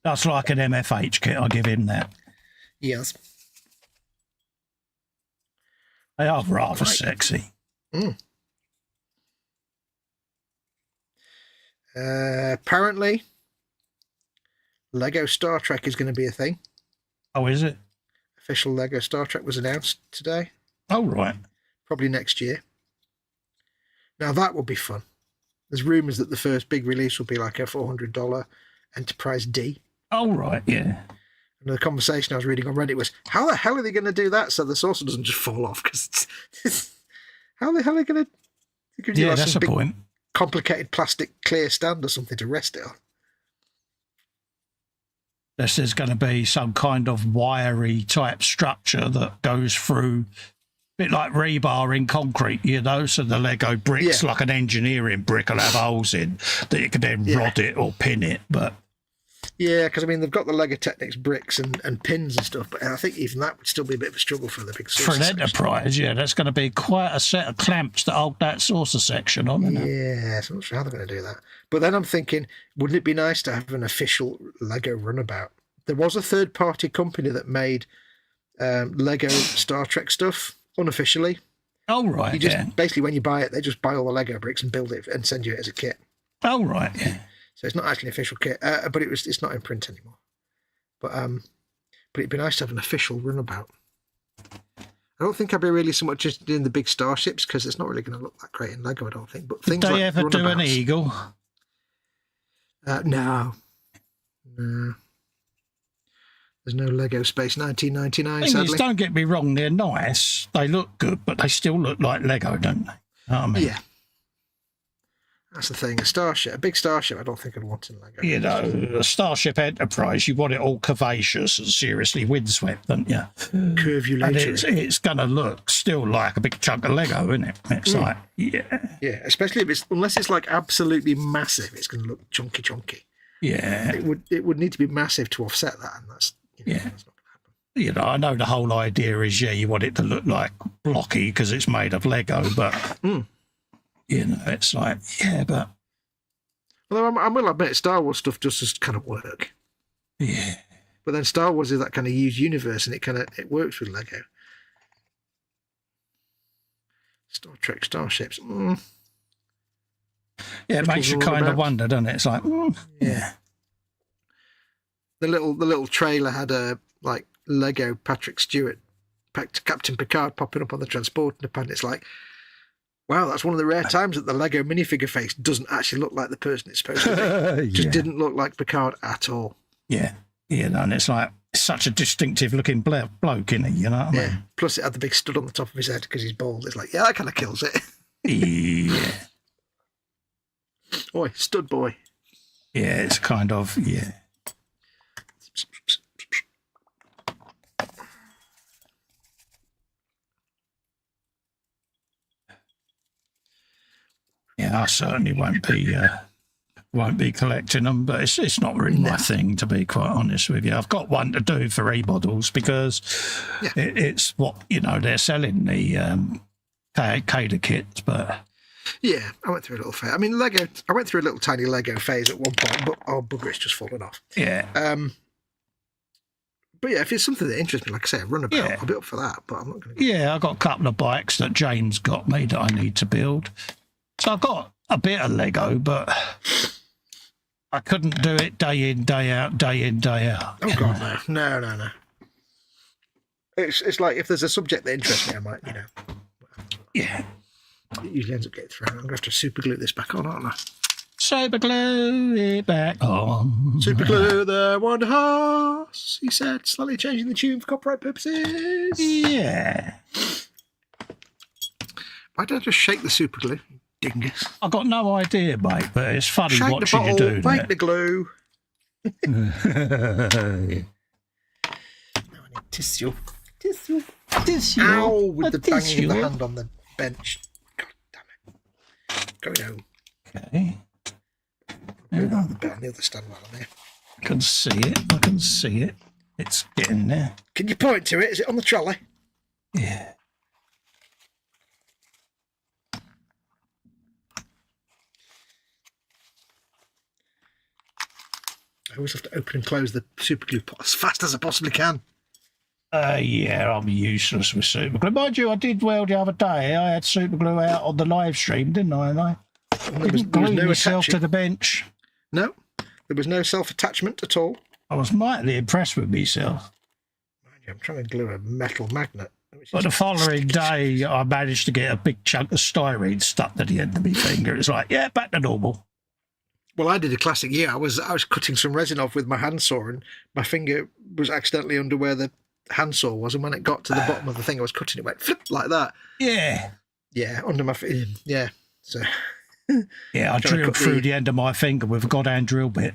That's like an MFH kit. I'll give him that. Yes. They are rather sexy. Mm. Apparently, Lego Star Trek is going to be a thing. Oh, is it? Official Lego Star Trek was announced today. Oh, right. Probably next year. Now, that would be fun. There's rumours that the first big release will be like a $400 Enterprise D. Oh, right, yeah. And the conversation I was reading on Reddit was, how the hell are they going to do that so the saucer doesn't just fall off? Because how the hell are they going to... Yeah, that's a point. Complicated plastic clear stand or something to rest it on. There's going to be some kind of wiry type structure that goes through, a bit like rebar in concrete, you know, so the Lego bricks, like an engineering brick, will have holes in that you can then rod it or pin it. But yeah, because I mean, they've got the Lego Technics bricks and pins and stuff, but I think even that would still be a bit of a struggle for the big saucer for an Enterprise, yeah, that's going to be quite a set of clamps to hold that saucer section on, isn't it? Yeah, so I'm not sure how they're going to do that. But then I'm thinking, wouldn't it be nice to have an official Lego runabout? There was a third-party company that made Lego Star Trek stuff unofficially. Oh, right, you just, basically, when you buy it, they just buy all the Lego bricks and build it and send you it as a kit. Oh, right, yeah. So it's not actually an official kit, but it's not in print anymore. But it'd be nice to have an official runabout. I don't think I'd be really so much interested in the big starships because it's not really going to look that great in Lego, I don't think. But things Did they like ever do an Eagle? No. There's no Lego Space 1999, sadly. Don't get me wrong, they're nice. They look good, but they still look like Lego, don't they? You know what I mean? Yeah. That's the thing. A big starship, I don't think I'd want in Lego. You know, a Starship Enterprise, you want it all curvaceous and seriously windswept, don't you? Curvulatory. And it's going to look still like a big chunk of Lego, isn't it? It's like, yeah. Yeah, especially if unless it's like absolutely massive, it's going to look chunky. Yeah. It would need to be massive to offset that, and that's, that's not going to happen. You know, I know the whole idea is, you want it to look like blocky because it's made of Lego, but... You know, it's like, but... Although I will admit, Star Wars stuff does just kind of work. Yeah. But then Star Wars is that kind of huge universe, and it works with Lego. Star Trek starships. Yeah, it makes you kind of wonder, doesn't it? It's like, yeah. The little trailer had a Lego Patrick Stewart, Captain Picard popping up on the transporter pad. It's like, wow, that's one of the rare times that the Lego minifigure face doesn't actually look like the person it's supposed to be. Just didn't look like Picard at all. Yeah. Yeah, and it's like, it's such a distinctive looking bloke, isn't he? You know what I mean? Plus it had the big stud on the top of his head because he's bald. It's like, that kind of kills it. Yeah. Oi, stud boy. Yeah, it's kind of, Yeah, I certainly won't be collecting them, but it's not really my thing, to be quite honest with you. I've got one to do for e-models because it's what, they're selling the Cater kits, but... Yeah, I went through a little phase. I mean, I went through a little tiny Lego phase at one point, but bugger, it's just fallen off. Yeah. But yeah, if it's something that interests me, like I say, a runabout, I'll be up for that, but I'm not going to... Yeah, I've got a couple of bikes that Jane's got me that I need to build. So I've got a bit of Lego, but I couldn't do it day in, day out. Oh, God, no. It's like if there's a subject that interests me, I might, Yeah. It usually ends up getting thrown. I'm going to have to super glue this back on, aren't I? Super glue it back on. Super glue the one horse, he said, slightly changing the tune for copyright purposes. Yeah. Why don't I just shake the super glue, dingus? I've got no idea, mate, but it's funny Shake watching the you bottle, do break that. the glue. Now I need tissue. Tissue. Tissue. Ow, with the banging tissue. of the hand on the bench. God damn it. Going home. Okay. Move out the bit on the other stand while I'm here. I can see it. I can see it. It's getting there. Can you point to it? Is it on the trolley? Yeah. I always have to open and close the super glue pot as fast as I possibly can. Yeah, I'm useless with super glue. Mind you, I did well the other day. I had super glue out on the live stream, didn't I? And I didn't glue no myself to attaching. the bench. No, there was no self-attachment at all. I was mightily impressed with myself. Mind you, I'm trying to glue a metal magnet. Which But is the following day, I managed to get a big chunk of styrene stuck to the end of my finger. It's like, yeah, back to normal. Well, I did a classic year. I was cutting some resin off with my handsaw, and my finger was accidentally under where the handsaw was, and when it got to the bottom of the thing I was cutting, it went flip like that. Yeah. Yeah, under my yeah. So Yeah, I Trying to drilled cut through the end of my finger with a goddamn drill bit.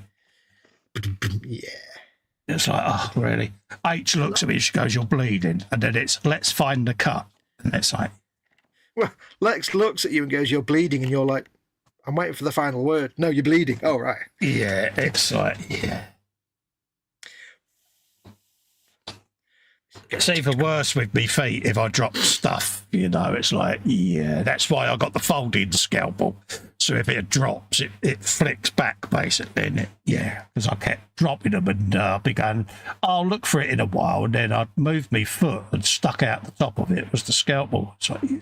yeah. It's like, oh, really? H looks at me, she goes, you're bleeding. And then it's, let's find the cut. And it's like, Well, Lex looks at you and goes, "You're bleeding," and you're like, "I'm waiting for the final word." No, you're bleeding. Oh, right. yeah, it's like, yeah. It's even worse with me feet if I drop stuff, you know. It's like, yeah, that's why I got the folding scalpel. So if it drops, it flicks back basically, and because I kept dropping them, and I'd be going, I'll look for it in a while, and then I'd move my foot and stuck out the top of it was the scalpel. So I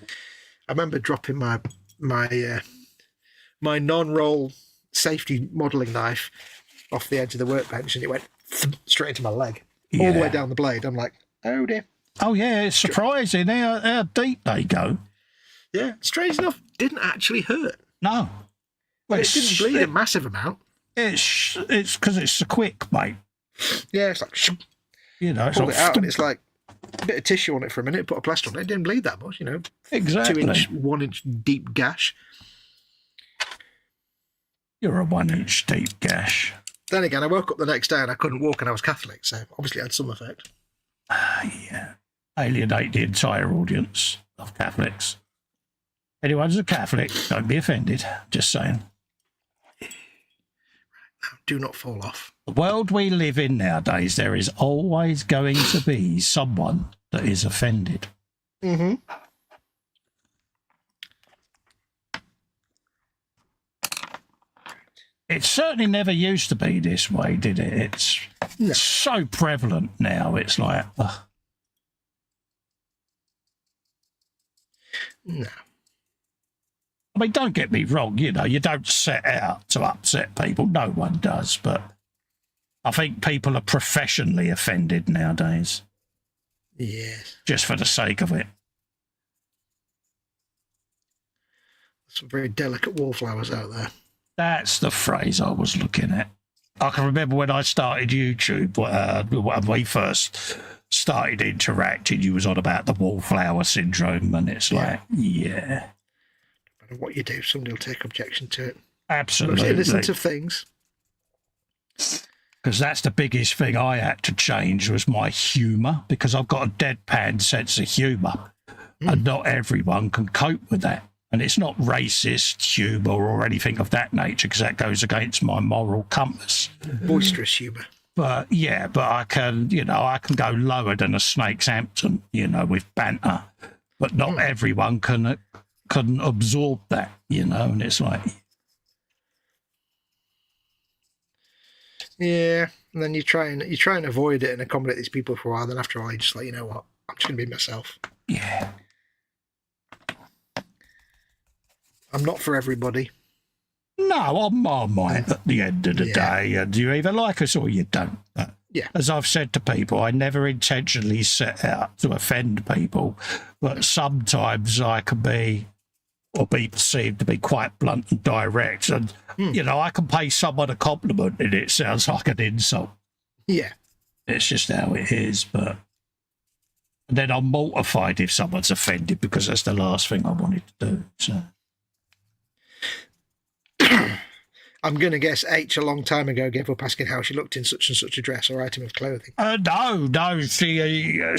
remember dropping my non-roll safety modelling knife off the edge of the workbench, and it went straight into my leg, all the way down the blade. I'm like, oh dear. Oh yeah, it's surprising how deep they go. Yeah, strange enough, didn't actually hurt. No, well, It didn't bleed a massive amount. It's because it's so quick, mate. Yeah, it's like, You know, it's pull like it out, and it's like a bit of tissue on it for a minute, put a plaster on it. It didn't bleed that much, you know. exactly. 2-inch, 1-inch deep gash. You're a 1-inch deep gash. Then again, I woke up the next day and I couldn't walk, and I was Catholic, so obviously it had some effect. Yeah, alienate the entire audience of Catholics. Anyone who's a Catholic, don't be offended. Just saying. Now, do not fall off. The world we live in nowadays, there is always going to be someone that is offended. Mm-hmm. It certainly never used to be this way, did it? It's No. so prevalent now. It's like, No. I mean, don't get me wrong, you know, you don't set out to upset people. No one does. But I think people are professionally offended nowadays, Yes. just for the sake of it. Some very delicate wallflowers out there. That's the phrase I was looking at. I can remember when I started YouTube, when we first started interacting, you was on about the wallflower syndrome, and it's like, yeah, No matter what you do, somebody will take objection to it. Most absolutely. innocent of things. Because that's the biggest thing I had to change was my humour, because I've got a deadpan sense of humour, and not everyone can cope with that. And it's not racist humour or anything of that nature, because that goes against my moral compass. Boisterous humour. But yeah, but I can go lower than a snake's Hampton, you know, with banter. But not everyone can absorb that, you know, and it's like, Yeah. And then you try and avoid it and accommodate these people for a while. Then after a while, you're just like, you know what? I'm just going to be myself. yeah. I'm not for everybody. No, I'm Marmite at the end of the day, and you either like us or you don't. But Yeah. as I've said to people, I never intentionally set out to offend people, but sometimes I can be or be perceived to be quite blunt and direct. And, I can pay someone a compliment and it sounds like an insult. Yeah. It's just how it is. But then I'm mortified if someone's offended because that's the last thing I wanted to do. So. I'm going to guess H a long time ago gave up asking how she looked in such and such a dress or item of clothing. No, she actually... Or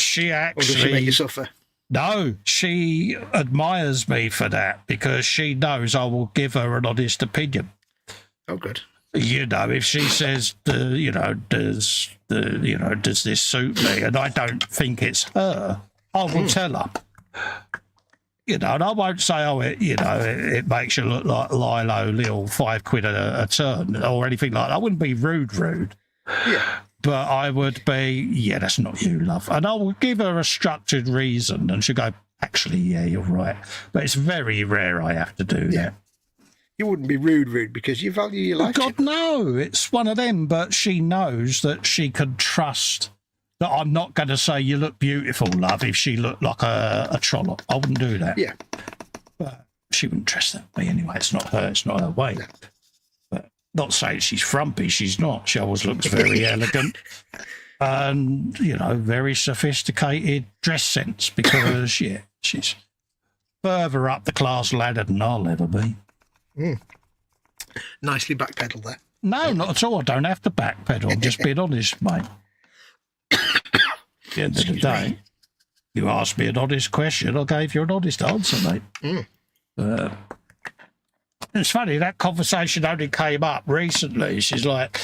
does she make you suffer? No, she admires me for that because she knows I will give her an honest opinion. Oh, good. If she says, does this suit me? And I don't think it's her, I will tell her. And I won't say, it makes you look like Lilo Lil £5 a turn or anything like that. I wouldn't be rude. Yeah. But I would be, that's not you, love. And I will give her a structured reason and she'll go, actually, yeah, you're right. But it's very rare I have to do that. You wouldn't be rude because you value your life. God, no. It's one of them, but she knows that she can trust that I'm not going to say you look beautiful, love, if she looked like a trollop. I wouldn't do that. Yeah. But she wouldn't trust that me anyway. It's not her way. No. But not saying she's frumpy. She's not. She always looks very elegant and, very sophisticated dress sense because, she's further up the class ladder than I'll ever be. Nicely backpedal there. No, not at all. I don't have to backpedal. I'm just being honest, mate. At the end of the day, you asked me an honest question, I gave you an honest answer, mate. It's funny, that conversation only came up recently. She's like,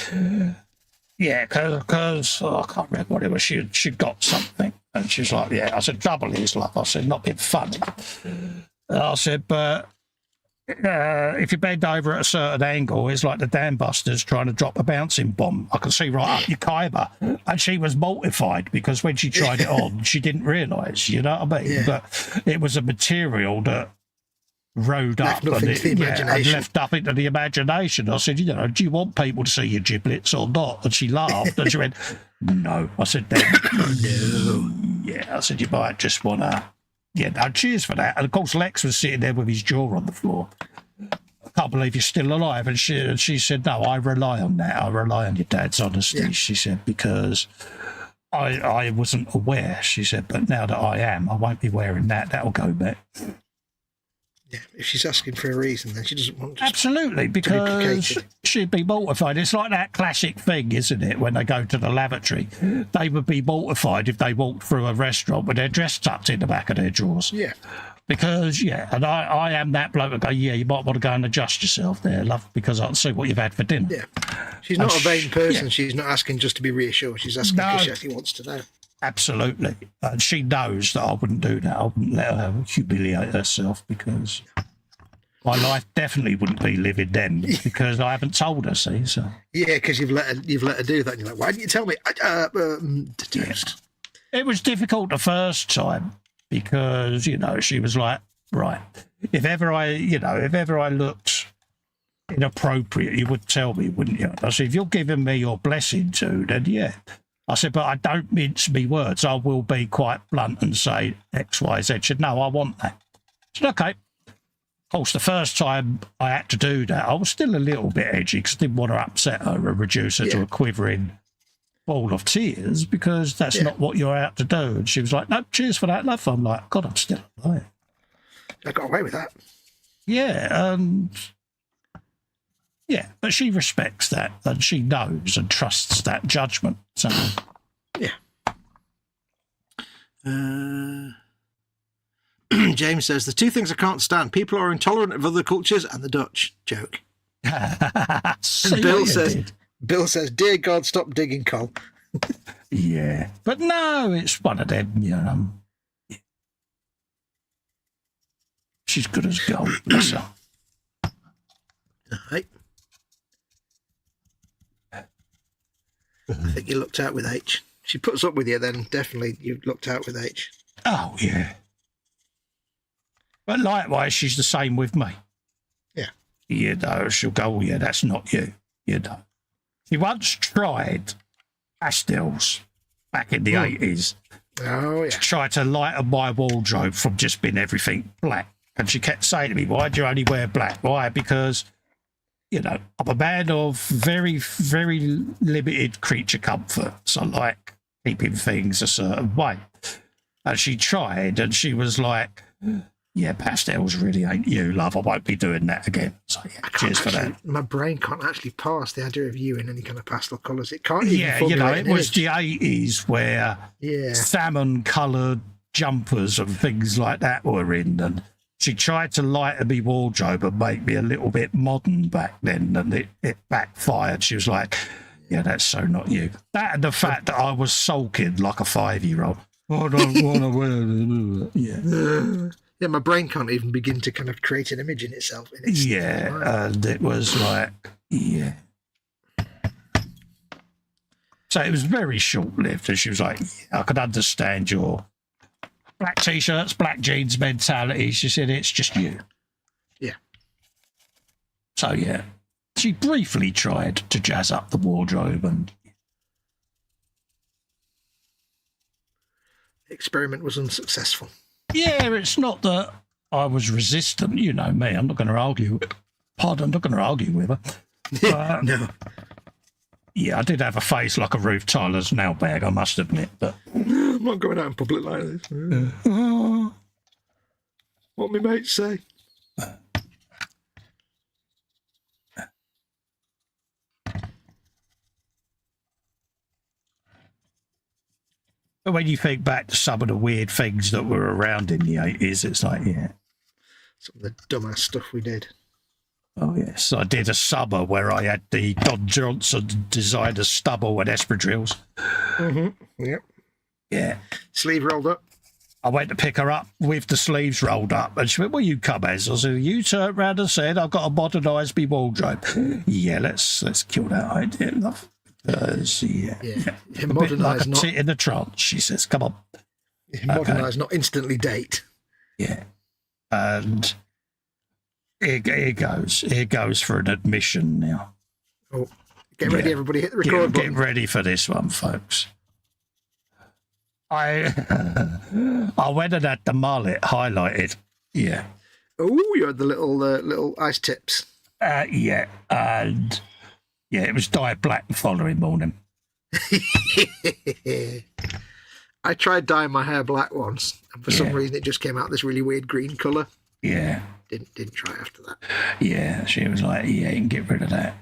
because I can't remember what it was. She got something. And she's like, I said, trouble is, love. I said, not being funny. And I said, but if you bend over at a certain angle, it's like the dam busters trying to drop a bouncing bomb. I can see right up your kyber. And she was mortified because when she tried it on, she didn't realise, you know what I mean? Yeah. But it was a material that rode up and left up into the imagination. I said, do you want people to see your giblets or not? And she laughed and she went, no. I said, no. Yeah, I said, you might just want to. Yeah, no, cheers for that. And, of course, Lex was sitting there with his jaw on the floor. I can't believe you're still alive. And she said, no, I rely on that. I rely on your dad's honesty, she said, because I wasn't aware, she said, but now that I am, I won't be wearing that. That'll go back. Yeah, if she's asking for a reason, then she doesn't want to. Absolutely, because she'd be mortified. It's like that classic thing, isn't it? When they go to the lavatory, they would be mortified if they walked through a restaurant with their dress tucked in the back of their drawers. Yeah. Because, and I am that bloke that go, you might want to go and adjust yourself there, love, because I can see what you've had for dinner. Yeah. She's not a vain person. She's not asking just to be reassured. She's asking because she actually wants to know. Absolutely. And she knows that I wouldn't do that. I wouldn't let her humiliate herself because my life definitely wouldn't be living then because I haven't told her, see. So. Yeah, because you've let her do that. And you're like, why didn't you tell me? It was difficult the first time because, she was like, right, if ever I looked inappropriate, you would tell me, wouldn't you? I said, if you're giving me your blessing to, then yeah. I said, but I don't mince me words. I will be quite blunt and say X, Y, Z. She said, no, I want that. I said, okay. Of course, the first time I had to do that, I was still a little bit edgy because I didn't want to upset her and reduce her to a quivering ball of tears because that's not what you're out to do. And she was like, no, cheers for that, love. I'm like, God, I'm still alive. I got away with that. Yeah, and... yeah, but she respects that and she knows and trusts that judgment. So, yeah. James says, the two things I can't stand, people who are intolerant of other cultures and the Dutch. Joke. And Bill says, dear God, stop digging coal. Yeah, but no, it's one of them, She's good as gold, bless her. All right. I think you looked out with H. She puts up with you, then definitely you've looked out with H. Oh, yeah. But likewise, she's the same with me. Yeah. She'll go, that's not you. She once tried pastels back in the 80s. Oh, yeah. To try to lighten my wardrobe from just being everything black. And she kept saying to me, why do you only wear black? Why? Because, you know, I'm a man of very, very limited creature comfort. So I like keeping things a certain way. And she tried, and she was like, yeah, pastels really ain't you, love. I won't be doing that again. So, yeah, cheers for that. My brain can't actually pass the idea of you in any kind of pastel colours. It can't even you know, it was image. the 80s where salmon-coloured jumpers and things like that were in, and she tried to lighten me wardrobe and make me a little bit modern back then, and it backfired. She was like, yeah, that's so not you. That and the fact that I was sulking like a 5-year-old. I don't want to wear it. Yeah. Yeah, my brain can't even begin to kind of create an image in itself. And it was like, yeah. So it was very short-lived, and she was like, yeah, I could understand your black T-shirts, black jeans mentality. She said, it's just you. Yeah. So, yeah. She briefly tried to jazz up the wardrobe, and the experiment was unsuccessful. Yeah, it's not that I was resistant. You know me. I'm not going to argue. I'm not going to argue with her. No. Yeah, I did have a face like a Ruth Tyler's nail bag, I must admit. But I'm not going out in public like this. What my mates say. But when you think back to some of the weird things that were around in the 80s, it's like, yeah. Some of the dumbass stuff we did. Oh, yes. I did a summer where I had the Don Johnson designer stubble and espadrilles. Mm-hmm. Yep. Yeah. Sleeve rolled up. I went to pick her up with the sleeves rolled up, and she went, well, you come as? I said, you turned round and said, I've got to modernise my wardrobe. Yeah, let's kill that idea, love. Yeah. Modernise, not sit in the trance, she says, come on. Modernise, not instantly date. Yeah. And here goes for an admission now. Oh, get ready, everybody, hit the record button. Get ready for this one, folks. I went and had the mullet highlighted. Yeah. Oh, you had the little ice tips. Yeah, and yeah, it was dyed black the following morning. I tried dyeing my hair black once, and for some reason it just came out this really weird green colour. Yeah. Didn't try after that. Yeah, she was like, yeah, you can get rid of that.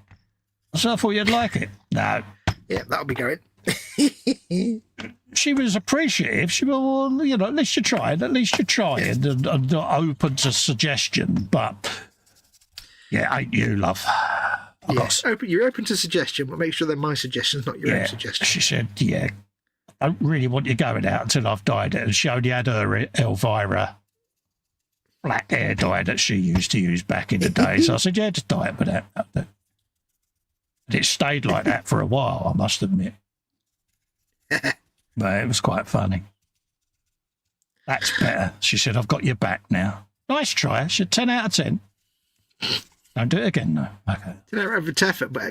So I thought you'd like it. No. Yeah, that'll be going. She was appreciative. She was, well, you know, at least you're trying. At least you're trying and open to suggestion. But yeah, ain't you, love? You're open to suggestion, but make sure they're my suggestions, not your own suggestions. She said, yeah, I don't really want you going out until I've dyed it. And she only had her Elvira black hair dye that she used to use back in the day. So I said, yeah, just dye it with that. And it stayed like that for a while, I must admit. But it was quite funny. That's better. She said, I've got your back now. Nice try. She said, 10 out of 10. Don't do it again, no. Okay. 10 out of effort, but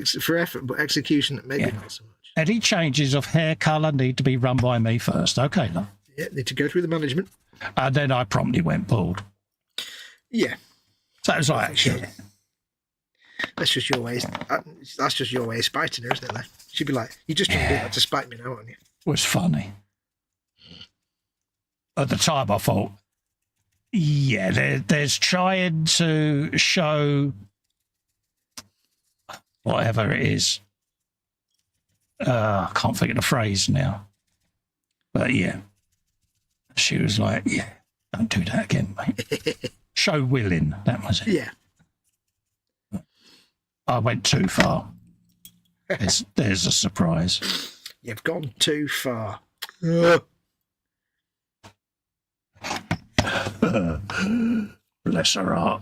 execution, maybe not so much. Any changes of hair colour need to be run by me first. Okay, love. Yeah, need to go through the management. And then I promptly went bald. Yeah. So it was like, That's just your way. That's just your way of spiting her, isn't it? She'd be like, "You just trying to do that to spite me now, aren't you?" It was funny. At the time, I thought, yeah, there's trying to show whatever it is. I can't think of the phrase now. But yeah, she was like, yeah, don't do that again, mate. Show willing, that was it. Yeah. I went too far. There's a surprise. You've gone too far. Bless her heart.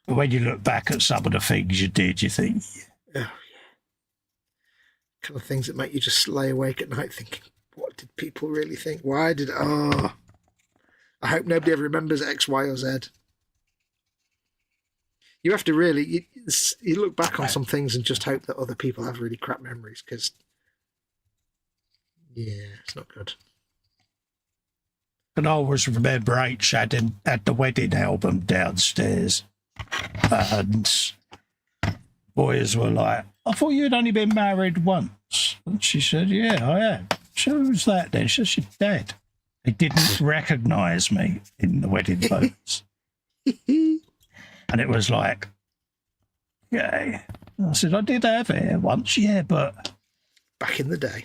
When you look back at some of the things you did, you think, kind of things that make you just lay awake at night thinking, what did people really think? Why did... I hope nobody ever remembers X, Y, or Z. You have to really... You look back on some things and just hope that other people have really crap memories, because Yeah, it's not good. And I always remember H had the wedding album downstairs. And boys were like, I thought you'd only been married once. And she said, yeah, I am. So who's that then? She said, your dad. He didn't recognise me in the wedding photos. And it was like, yeah. I said, I did have hair once, yeah, but... Back in the day.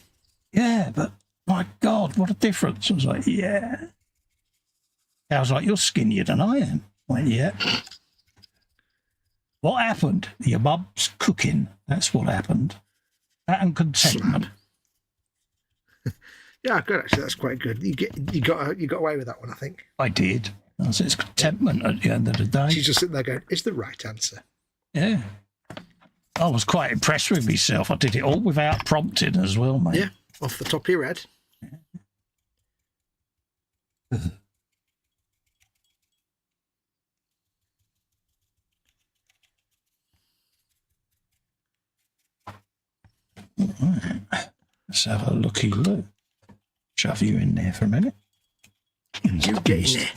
Yeah, but my God, what a difference. I was like, yeah. I was like, you're skinnier than I am. I went, yeah. What happened? Your mum's cooking. That's what happened. That and contentment. Yeah, good. Actually, that's quite good. You got away with that one, I think. I did. I said, it's contentment at the end of the day. She's just sitting there going, "It's the right answer." Yeah. I was quite impressed with myself. I did it all without prompting as well, mate. Yeah, off the top of your head. Right. Let's have a looky look. Shove you in there for a minute. You get in there.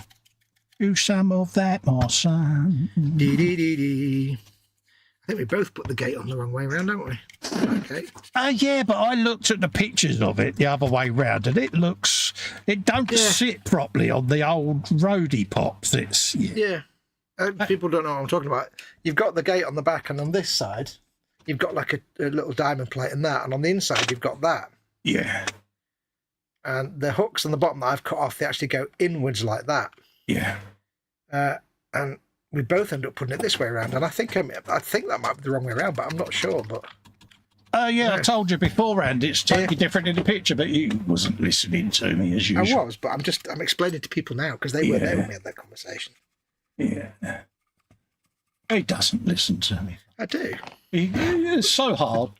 Do some of that, my son. Dee. I think we both put the gate on the wrong way around, don't we? Okay. Yeah, but I looked at the pictures of it the other way round, and it don't sit properly on the old roadie pops. It's people don't know what I'm talking about. You've got the gate on the back, and on this side, you've got like a little diamond plate and that, and on the inside, you've got that. Yeah. And the hooks on the bottom that I've cut off, they actually go inwards like that. Yeah. And we both end up putting it this way around, and I think that might be the wrong way around, but I'm not sure. But I told you beforehand it's totally different in the picture, but you wasn't listening to me as usual. I was, but I'm explaining to people now because they weren't there when we had that conversation. Yeah. He doesn't listen to me. I do. It's so hard.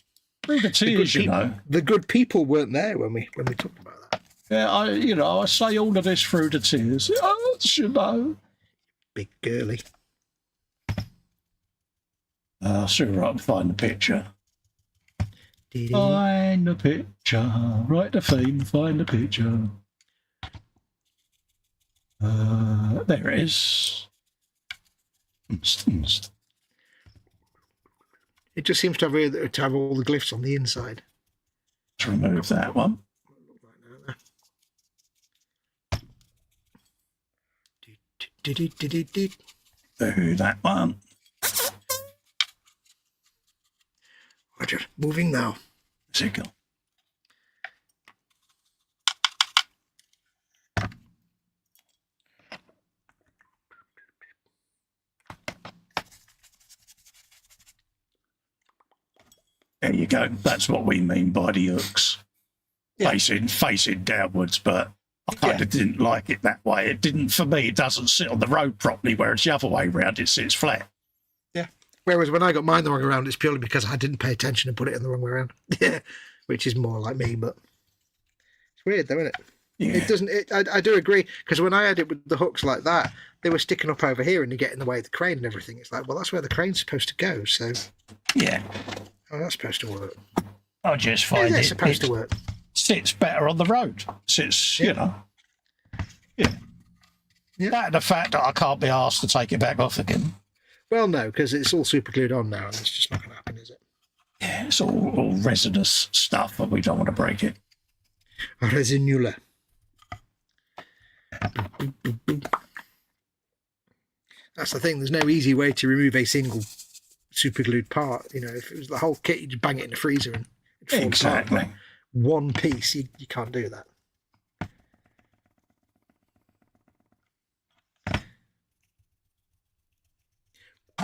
Through the tears, you know. The good people weren't there when we talked about that. Yeah, I say all of this through the tears. You know. Big girly. I'll see if I can find the picture. Find the picture. Write the theme, find the picture. There it is. It just seems to have all the glyphs on the inside. Let's remove that one. Do that one. Roger, moving now. Signal. There you go. That's what we mean by the hooks. Yeah. Facing downwards, but I kind of didn't like it that way. It didn't, for me, it doesn't sit on the road properly, whereas the other way round, it sits flat. Yeah. Whereas when I got mine the wrong way around, it's purely because I didn't pay attention and put it in the wrong way around. Yeah. Which is more like me, but it's weird though, isn't it? Yeah. It doesn't, I do agree, because when I had it with the hooks like that, they were sticking up over here and they get in the way of the crane and everything. It's like, well, that's where the crane's supposed to go, so. Yeah. Oh, that's supposed to work. I just find it's supposed to work. Sits better on the road. Sits, you know. Yeah. That and the fact that I can't be asked to take it back off again. Well, no, because it's all super glued on now and it's just not going to happen, is it? Yeah, it's all resinous stuff, but we don't want to break it. Resinula. That's the thing. There's no easy way to remove a single super glued part. You know, if it was the whole kit, you'd bang it in the freezer and it'd fall apart. Like one piece, you can't do that.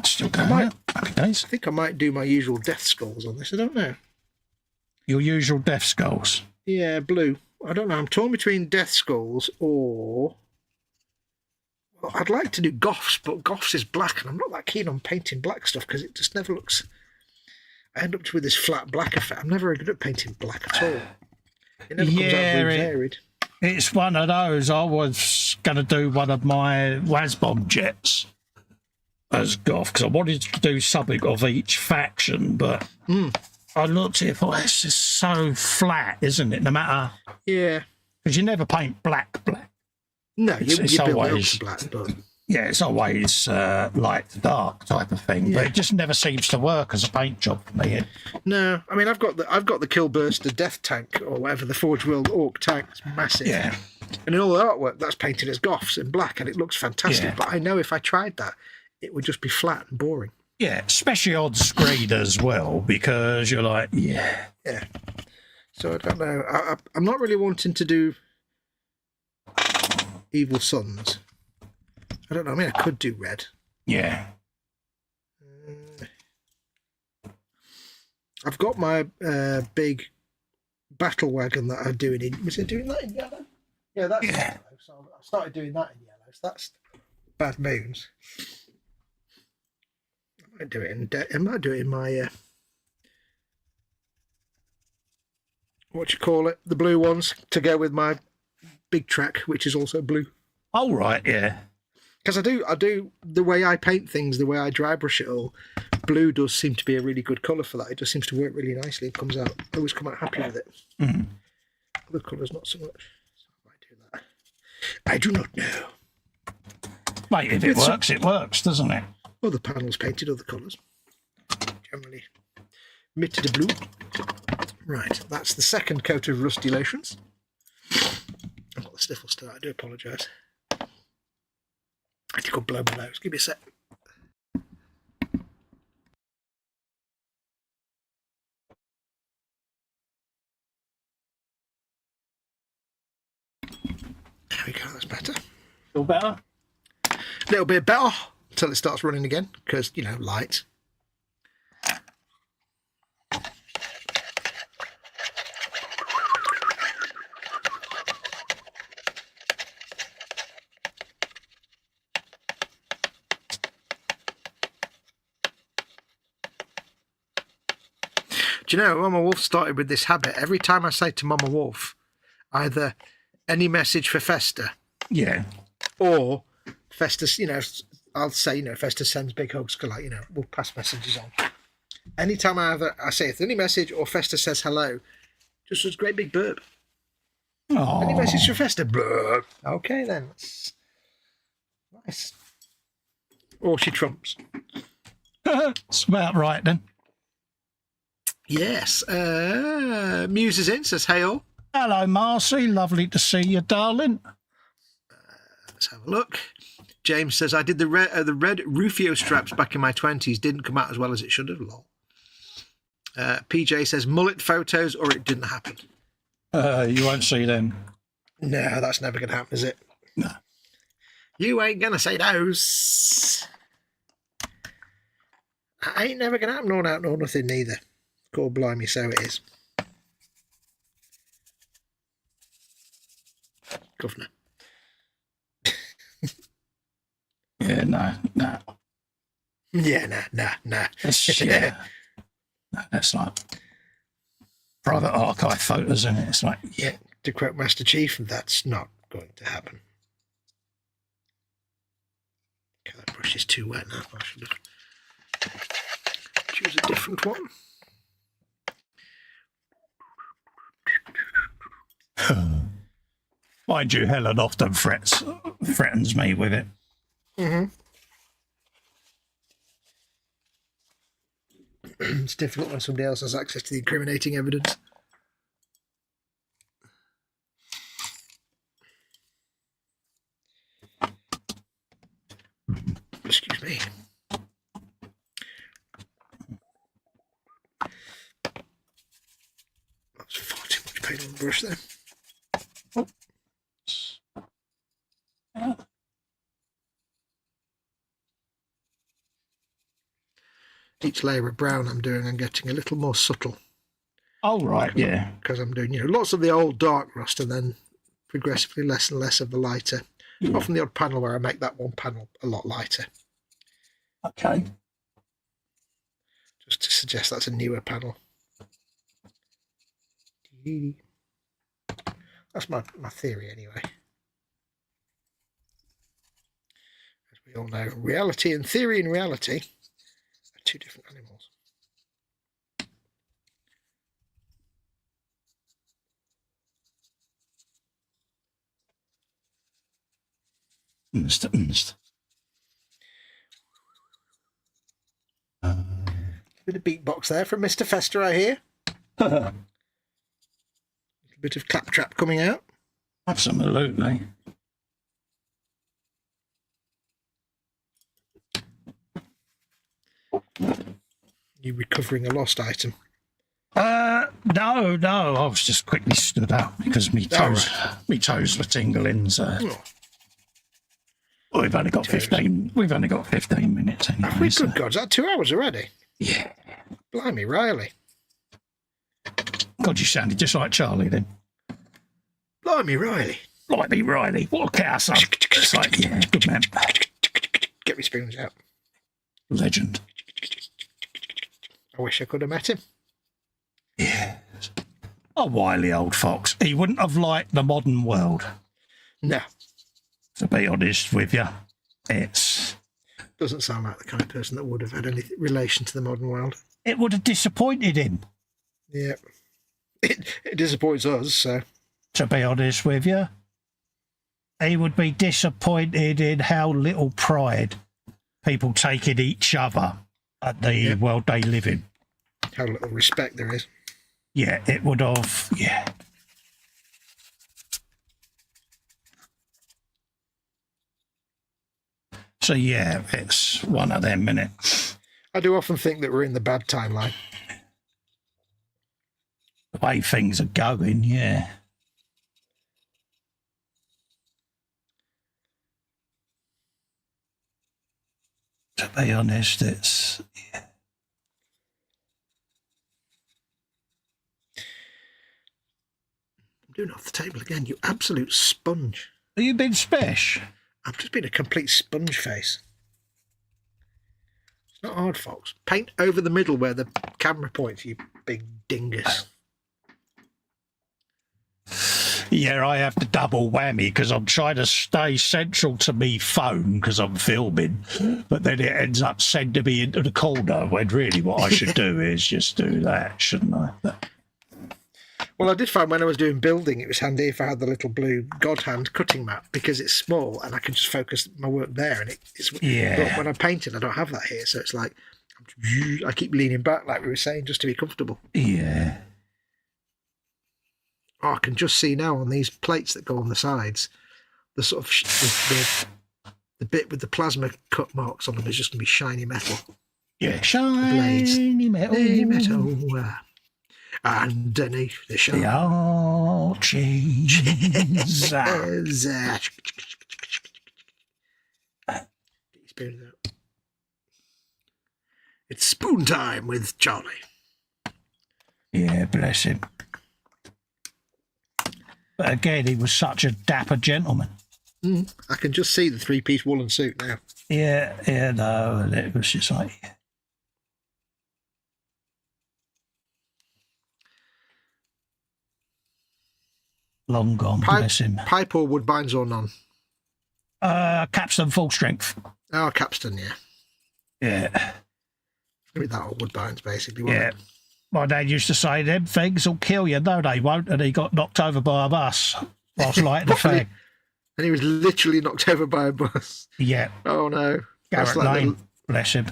Still going I think I might do my usual death skulls on this. I don't know. Your usual death skulls? Yeah, blue. I don't know. I'm torn between death skulls or... Well, I'd like to do Goths, but Goths is black, and I'm not that keen on painting black stuff because it just never looks... I end up with this flat black effect. I'm never good at painting black at all. It never comes out very varied. It's one of those. I was going to do one of my YWOBB jets as Goth, because I wanted to do something of each faction, but I looked at it, thought it's just so flat, isn't it? No matter, Yeah. because you never paint black. No, you build it up always to black, but yeah, it's always light to dark type of thing. Yeah. But it just never seems to work as a paint job for me. no. I mean, I've got the Killburster Death Tank or whatever, the Forge World Orc tank. It's massive. Yeah, And in all the artwork, that's painted as goths in black, and it looks fantastic. Yeah. But I know if I tried that, it would just be flat and boring. yeah, especially on screen as well, because you're like, yeah. So I don't know. I'm not really wanting to do Evil Sons. I don't know. I mean, I could do red. Yeah. I've got my big battle wagon that I'm doing in. Was it doing that in yellow? Yeah, that's yellow. So I started doing that in yellow. So that's Bad Moons. I might do it in my what you call it, the blue ones, to go with my big track, which is also blue. Oh right, yeah. Because I do the way I paint things, the way I dry brush it all. Blue does seem to be a really good colour for that. It just seems to work really nicely. It comes out. I always come out happy with it. Mm. Other colours not so much. So I might do that. I do not know. Mate, if it works, it works, doesn't it? Other panels painted other colours. Generally mid to the blue. Right, that's the second coat of Rusty Lotions. I've got the sniffle still. I do apologise. I think I'll blow my nose. Give me a sec. There we go, that's better. Feel better? A little bit better until it starts running again, because, you know, light. Do you know, Mama Wolf started with this habit. Every time I say to Mama Wolf, either any message for Festa, Yeah. or Festas, you know, I'll say, you know, Festas sends big hugs, like, you know, we'll pass messages on. Anytime I say if any message or Festas says hello, just was great big burp. Oh. Any message for Festa? Burp. Okay then. Nice. Or she trumps. It's about right then. Yes. Muse is in, says hey all. Hello, Marcy. Lovely to see you, darling. Let's have a look. James says, I did the red Rufio straps back in my 20s. Didn't come out as well as it should have. Lol. PJ says, mullet photos or it didn't happen. You won't see them. No, that's never going to happen, is it? No. You ain't going to say those. I ain't never going to happen, nor out, nor nothing neither. God blimey, so it is. Governor. Yeah, no. Yeah, nah. Yeah. No, that's like private archive photos, isn't it? It's like, Yeah, to quote Master Chief, that's not going to happen. Okay, that brush is too wet now. I should choose a different one. mind you, Helen often threatens me with it. Mm-hmm. It's difficult when somebody else has access to the incriminating evidence. Excuse me. That's far too much paint on the brush there. Yeah. Each layer of brown I'm getting a little more subtle. Oh, right, yeah. Because I'm doing, lots of the old dark rust and then progressively less and less of the lighter. Yeah. Often the odd panel where I make that one panel a lot lighter. Okay. Just to suggest that's a newer panel. That's my theory anyway. As we all know, reality and theory and reality are two different animals. Bit of beatbox there from Mr. Festa, I hear. A bit of claptrap coming out. Absolutely. You recovering a lost item? No. I was just quickly stood up because me toes were tingling. So we've only got 15. We've only got 15 minutes anyway. Oh, good God, is that 2 hours already? Yeah. Blimey, Riley. God, you sounded just like Charlie then. Blimey, Riley. Blimey, Riley. What a cow son. It's like, yeah, good man. Get me spoons out. Legend. I wish I could have met him. Yes. A wily old fox. He wouldn't have liked the modern world. No. To be honest with you. It's... Doesn't sound like the kind of person that would have had any relation to the modern world. It would have disappointed him. Yeah. It disappoints us, so... To be honest with you. He would be disappointed in how little pride people take in each other at the world they live in. How little respect there is. Yeah, it would have, yeah. So, yeah, it's one of them, innit? I do often think that we're in the bad timeline. The way things are going, yeah. To be honest, it's... Yeah. I'm doing off the table again, you absolute sponge. Have you been spesh? I've just been a complete sponge face. It's not hard, Fox. Paint over the middle where the camera points, you big dingus. Yeah, I have the double whammy because I'm trying to stay central to me phone because I'm filming, but then it ends up sending me into the corner when really what I should do is just do that, shouldn't I? Well, I did find when I was doing building, it was handy if I had the little blue God Hand cutting mat because it's small and I can just focus my work there. And it's But when I'm painting, I don't have that here, so it's like I keep leaning back, like we were saying, just to be comfortable. Yeah. Oh, I can just see now on these plates that go on the sides, the sort of the bit with the plasma cut marks on them is just going to be shiny metal. Yeah, shiny metal. Shiny metal. Underneath the shine. The arches. It's spoon time with Charlie. Yeah, bless him. But again, he was such a dapper gentleman. I can just see the three-piece woolen suit now. Yeah, no, and it was just like... Long gone, bless him. Pipe or woodbines or none? Capstan full strength. Oh, capstan, yeah. Yeah. With that or woodbines, basically. Yeah. My dad used to say, them things will kill you. No, they won't. And he got knocked over by a bus whilst lighting the fag. And he was literally knocked over by a bus. Yeah. Oh, no. Garrett Lane, bless him.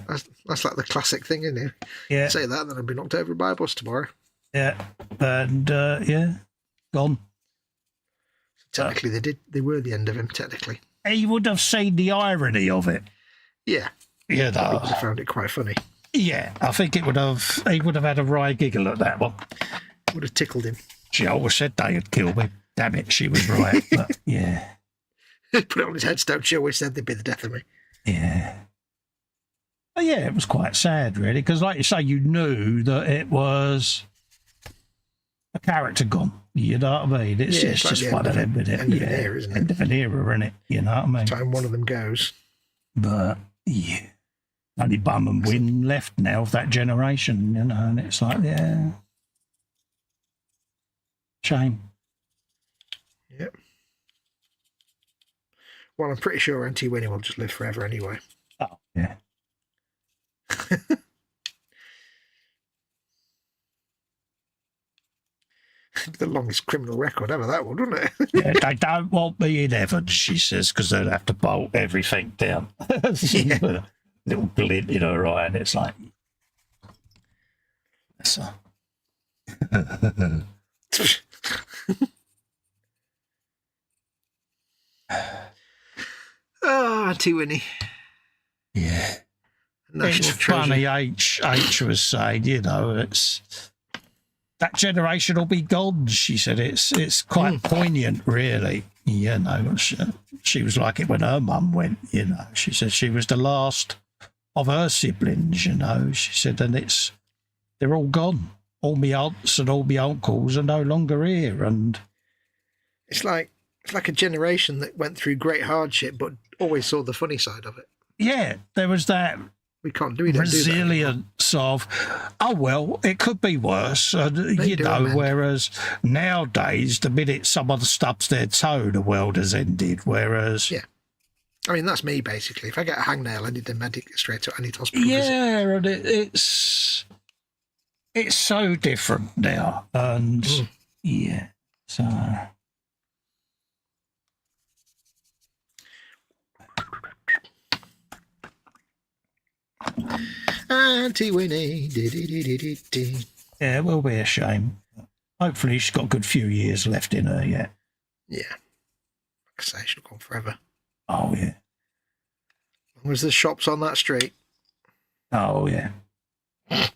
That's like the classic thing, isn't it? Yeah. Say that, then I'll be knocked over by a bus tomorrow. Yeah. And, yeah, gone. Technically, they were the end of him, technically. He would have seen the irony of it. Yeah. Yeah, I think he found it quite funny. Yeah, I think he would have had a wry giggle at that one. Would have tickled him. She always said they had killed me. Damn it, she was right. But, yeah. Put it on his headstone. She always said they'd be the death of me. Yeah. But yeah, it was quite sad, really, because like you say, you knew that it was a character gone. You know what I mean? It's just one of them, isn't it? End of an era, isn't it? End of an era, isn't it? You know what I mean? Time one of them goes. But, yeah. Only Bum and Win left now of that generation, you know, and it's like, yeah. Shame. Yep. Well, I'm pretty sure Auntie Winnie will just live forever anyway. Oh, yeah. The longest criminal record ever, that one, wouldn't it? Yeah, they don't want me in heaven, she says, because they'd have to bolt everything down. Yeah. Little glint in her eye, and it's like, that's Oh, Auntie Winnie. yeah. National It's treasure. funny, H was saying, it's that generation will be gone, she said. It's quite poignant, really. She was like it when her mum went, She said she was the last of her siblings, She said, and they're all gone. All my aunts and all my uncles are no longer here, and It's like a generation that went through great hardship but always saw the funny side of it. yeah, there was that We don't do that. resilience of, oh, well, it could be worse, whereas nowadays, the minute someone stubs their toe, the world has ended, whereas... Yeah. I mean, that's me, basically. If I get a hangnail, I need a medic straight to, I need hospital visit. Yeah, and it's so different now, and yeah, so... Auntie Winnie. Yeah, it will be a shame. Hopefully she's got a good few years left in her yet. Yeah. Like I say, she'll go on forever. Oh, yeah. As long as there's shops on that street. Oh, yeah. As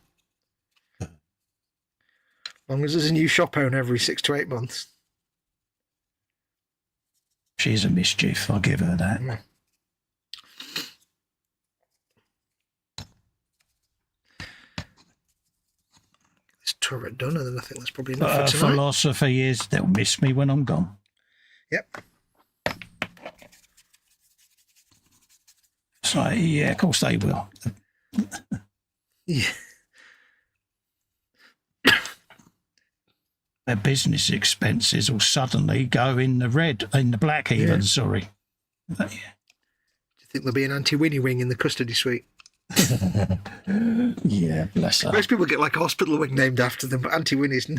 long as there's a new shop owner every 6 to 8 months. She's a mischief, I'll give her that. Mm. This turret done, and then I think that's probably enough Her for tonight. philosophy is they'll miss me when I'm gone. Yep. It's like, yeah, of course they will. Yeah. Their business expenses will suddenly go in the black even, sorry. But, Do you think there'll be an Auntie Winnie wing in the custody suite? yeah, bless her. Most people get like a hospital wing named after them, but Auntie Winnie's no.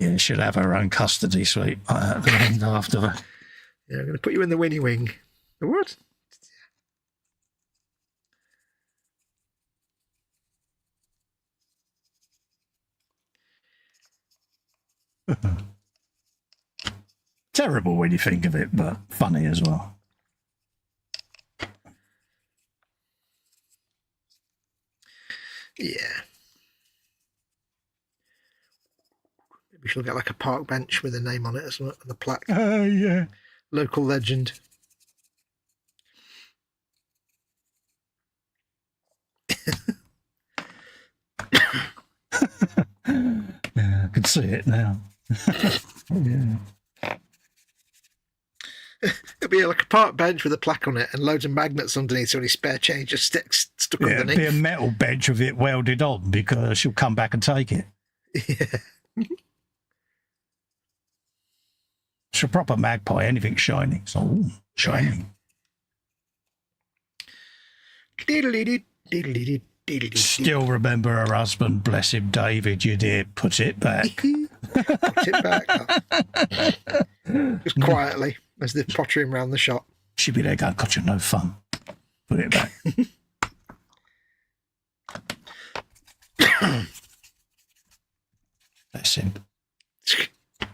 Yeah, she'll have her own custody suite named after her. Yeah, I'm going to put you in the Winnie wing. The what? Terrible when you think of it, but funny as well. Yeah. Maybe she'll get like a park bench with a name on it as well, and the plaque. Yeah. Local legend. Yeah, I can see it now. Yeah. It'll be like a park bench with a plaque on it and loads of magnets underneath, so any spare change just stuck Yeah, it'd underneath. be a metal bench with it welded on because she'll come back and take it. Yeah. It's a proper magpie, anything shiny. It's all shiny. Still remember her husband, bless him, David, you dear, put it back. Put it back. Just quietly, as they're pottering around the shop. She'd be there going, God, you're no fun. Put it back. Bless him.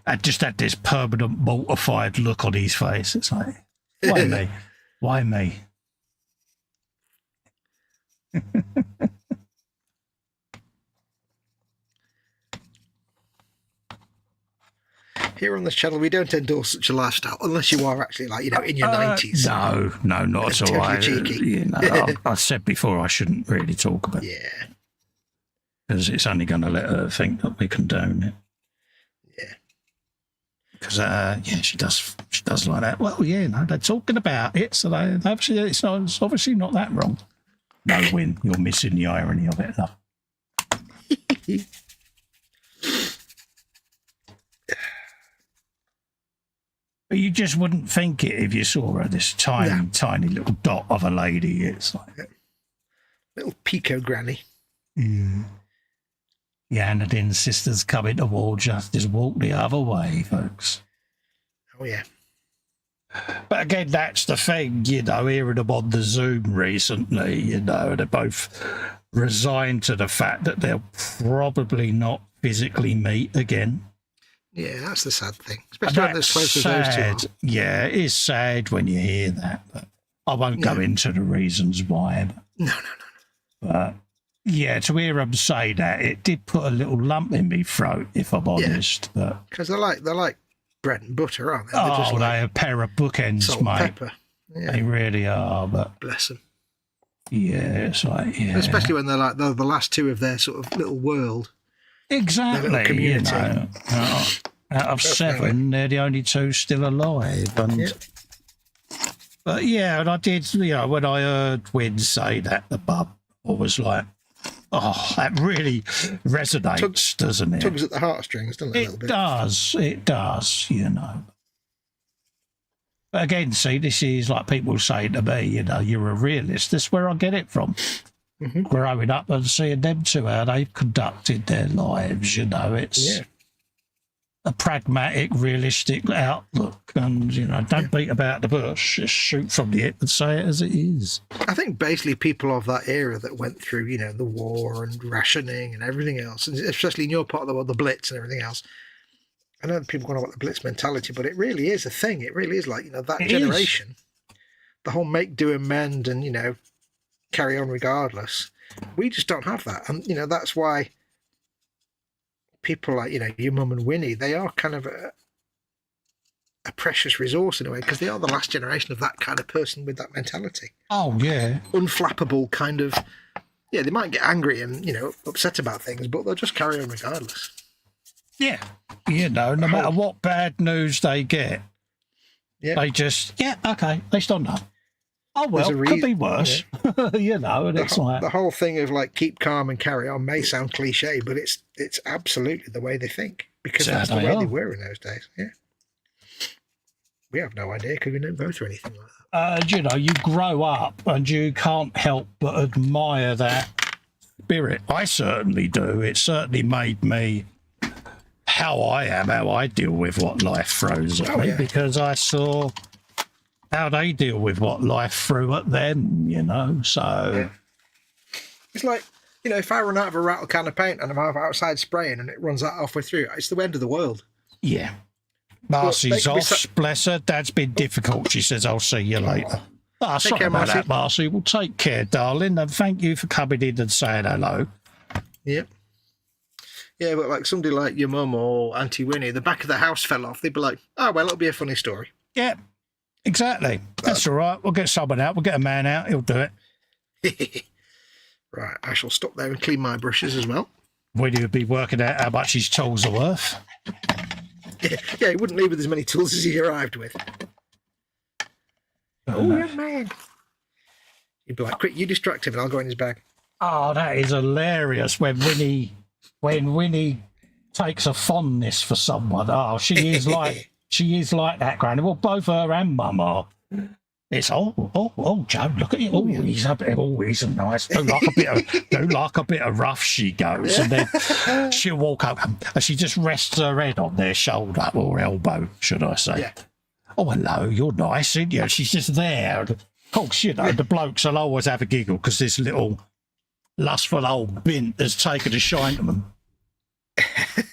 I just had this permanent mortified look on his face. It's like, why me? Why me? Here on this channel, we don't endorse such a lifestyle unless you are actually like, in your 90s. No, not at all. Totally cheeky. I said before I shouldn't really talk about it Yeah. because it's only going to let her think that we condone it. Yeah. Because she does like that. Well, yeah, no, they're talking about it, so it's obviously not that wrong. No, Win, you're missing the irony of it, love. But you just wouldn't think it if you saw her, this tiny little dot of a lady. It's like Little Pico granny. yeah, The Anadin sisters coming towards us. Just walk the other way, folks. Oh, yeah. But again, that's the thing, hearing them on the Zoom recently, they're both resigned to the fact that they'll probably not physically meet again. Yeah, that's the sad thing. Especially when they're close as those two are. Yeah, it is sad when you hear that, but I won't go into the reasons why. No. But yeah, to hear them say that, it did put a little lump in my throat, if I'm honest. Because they're like bread and butter, aren't they? They're a pair of bookends, salt mate. And pepper. Yeah. They really are, but bless them. Yeah, it's like, yeah. Especially when they're like the last two of their sort of little world. Exactly. Their little community. Out of seven, they're the only two still alive. And, But yeah, and I did, when I heard Win say that, the bub, I was like, oh, that really resonates, doesn't it? Tugs at the heartstrings, doesn't it? A little bit? It does, But again, see, this is like people say to me, you're a realist. That's where I get it from. Mm-hmm. Growing up and seeing them two, how they've conducted their lives, it's a pragmatic, realistic outlook. And, don't beat about the bush, just shoot from the hip and say it as it is. I think basically people of that era that went through, the war and rationing and everything else, and especially in your part of the world, the Blitz and everything else. I know that people go on about the Blitz mentality, but it really is a thing. It really is like, that generation, the whole make, do and mend and, carry on regardless. We just don't have that. And, that's why people like, your mum and Winnie, they are kind of a precious resource in a way, because they are the last generation of that kind of person with that mentality. Oh, yeah. Unflappable kind of, they might get angry and, upset about things, but they'll just carry on regardless. Yeah. No matter what bad news they get, they just, okay, they still know. Oh, well, could be worse. And it's like... The whole thing of, like, keep calm and carry on may sound cliche, but it's absolutely the way they think, because that's the way they were in those days, We have no idea because we didn't go through anything like that. You grow up and you can't help but admire that spirit. I certainly do. It certainly made me how I deal with what life throws at me, because I saw how they deal with what life threw at them, so... It's like, if I run out of a rattle can of paint and I'm outside spraying and it runs out halfway through, it's the end of the world. Yeah. Marcy's off, bless her. Dad's been difficult. She says, I'll see you later. Sorry about that, Marcy. Well, take care, darling, and thank you for coming in and saying hello. Yep. Yeah, but like somebody like your mum or Auntie Winnie, the back of the house fell off. They'd be like, oh, well, it'll be a funny story. Yeah, exactly. That's all right. We'll get someone out. We'll get a man out. He'll do it. Right. I shall stop there and clean my brushes as well. Winnie would be working out how much his tools are worth. Yeah, he wouldn't leave with as many tools as he arrived with. Oh, young man. He'd be like, quick, you distract him and I'll go in his bag. Oh, that is hilarious when Winnie takes a fondness for someone. Oh, she is like that, Granny. Well, both her and Mum are. It's Joe, look at you. Oh, he's a nice. Do like a bit of rough. She goes, and then she'll walk up and she just rests her head on their shoulder or elbow, should I say? Yeah. Oh, hello, you're nice, aren't you? She's just there. Of course, the blokes will always have a giggle because this little lustful old bint has taken a shine to them.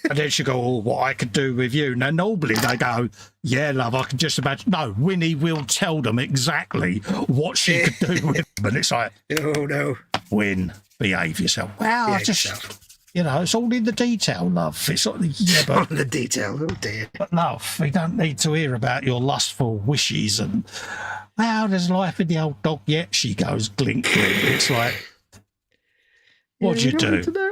And then she'll go, what I could do with you. Now, normally they go, yeah, love, I can just imagine. No, Winnie will tell them exactly what she could do with them. And it's like, oh, no. Win, behave yourself. Well, it's all in the detail, love. It's all, but, all in the detail, oh dear. But love, we don't need to hear about your lustful wishes and, well, there's life in the old dog yet. She goes, glink, glink. It's like, what do you do?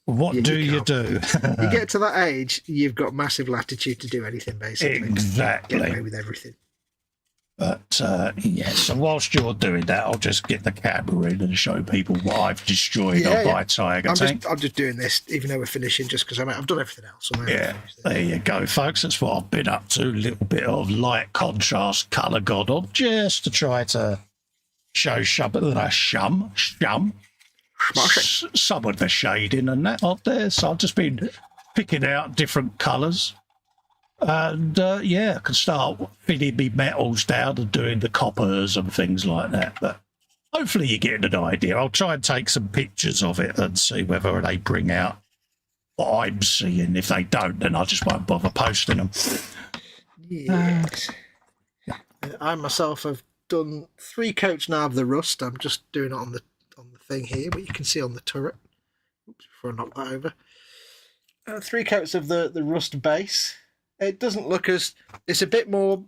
What do you do? You get to that age, you've got massive latitude to do anything, basically. Exactly. Get away with everything. But, so whilst you're doing that, I'll just get the camera in and show people what I've destroyed on my Tiger tank. I'm just doing this, even though we're finishing, just because I've done everything else. There you go, folks. That's what I've been up to. A little bit of light contrast colour on, just to try to show shum. some of the shading and that up there. So I've just been picking out different colours. And yeah, I can start fitting me metals down and doing the coppers and things like that. But hopefully you're getting an idea. I'll try and take some pictures of it and see whether they bring out what I'm seeing. If they don't, then I just won't bother posting them. Yes. I myself have done 3 coats now of the rust. I'm just doing it on the thing here, but you can see on the turret. Oops, before I knock that over. 3 coats of the rust base. It doesn't look as... It's a bit more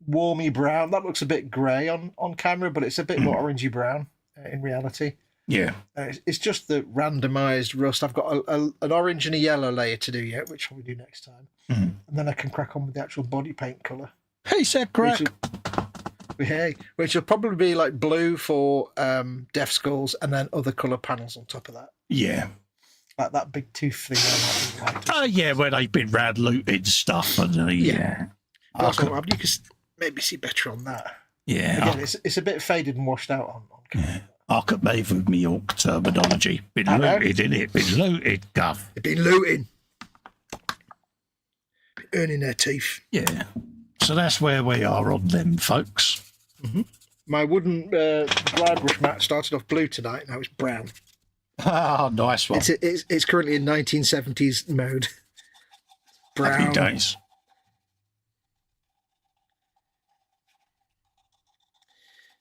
warmy brown. That looks a bit grey on camera, but it's a bit more orangey brown in reality. Yeah. It's just the randomised rust. I've got an orange and a yellow layer to do yet, which I'll do next time. And then I can crack on with the actual body paint colour. Hey, said crack. Which will probably be like blue for Death Skulls and then other colour panels on top of that. Yeah. Like that big tooth thing. Oh, yeah, where they've been round looting stuff. And, yeah. You can maybe see better on that. Yeah. Again, it's a bit faded and washed out on camera. Yeah. I could move with me York terminology. Been looted, innit? Been looted, Gov. They've been looting. Been earning their teeth. Yeah. So that's where we are on them, folks. My wooden glide brush mat started off blue tonight. Now it's brown. Oh, nice one. It's currently in 1970s mode. Brown. Happy days.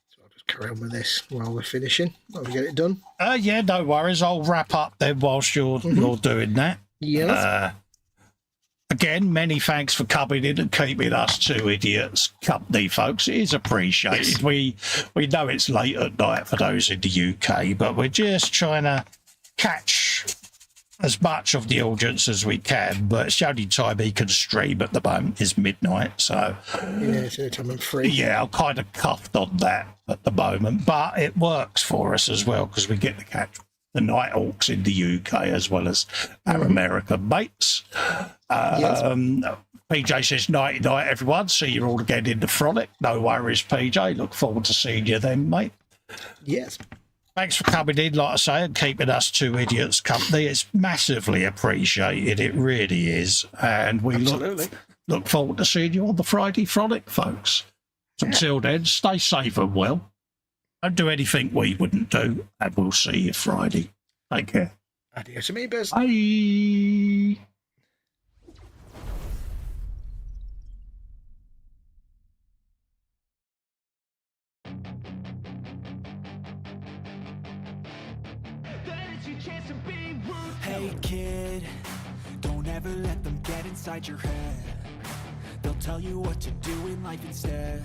So I'll just carry on with this while we're finishing. While we get it done. Yeah, no worries. I'll wrap up then whilst you're doing that. Yes. Again, many thanks for coming in and keeping us 2 idiots company, folks. It is appreciated. Yes. We know it's late at night for those in the UK, but we're just trying to catch as much of the audience as we can. But it's the only time he can stream at the moment is midnight. So yeah, it's the only time I'm free. Yeah, I'm kind of cuffed on that at the moment, but it works for us as well because we get to catch the Night Hawks in the UK as well as our American mates. Yes. PJ says nighty night, everyone. See you all again in the frolic. No worries, PJ. Look forward to seeing you then, mate. Yes. Thanks for coming in, like I say, and keeping us 2 idiots company. It's massively appreciated. It really is. And we look forward to seeing you on the Friday frolic, folks. Until then, stay safe and well. Don't do anything we wouldn't do, and we'll see you Friday. Take care. Adios, amigos. Bye. Hey kid, don't ever let them get inside your head. They'll tell you what to do in life instead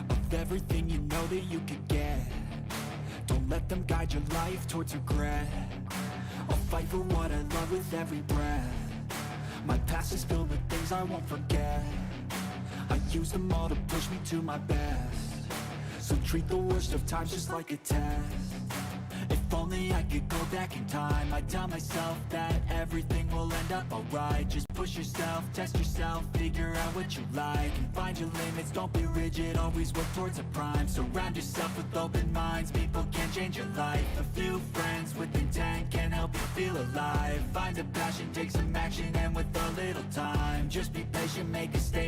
of everything you know that you could get. Don't let them guide your life towards regret. I'll fight for what I love with every breath. My past is filled with things I won't forget. I use them all to push me to my best. So treat the worst of times just like a test. If only I could go back in time, I'd tell myself that everything will end up alright. Just push yourself, test yourself, figure out what you like, and find your limits, don't be rigid, always work towards a prime. Surround yourself with open minds, people can change your life. A few friends with intent can help you feel alive. Find a passion, take some action, and with a little time, just be patient, make a statement.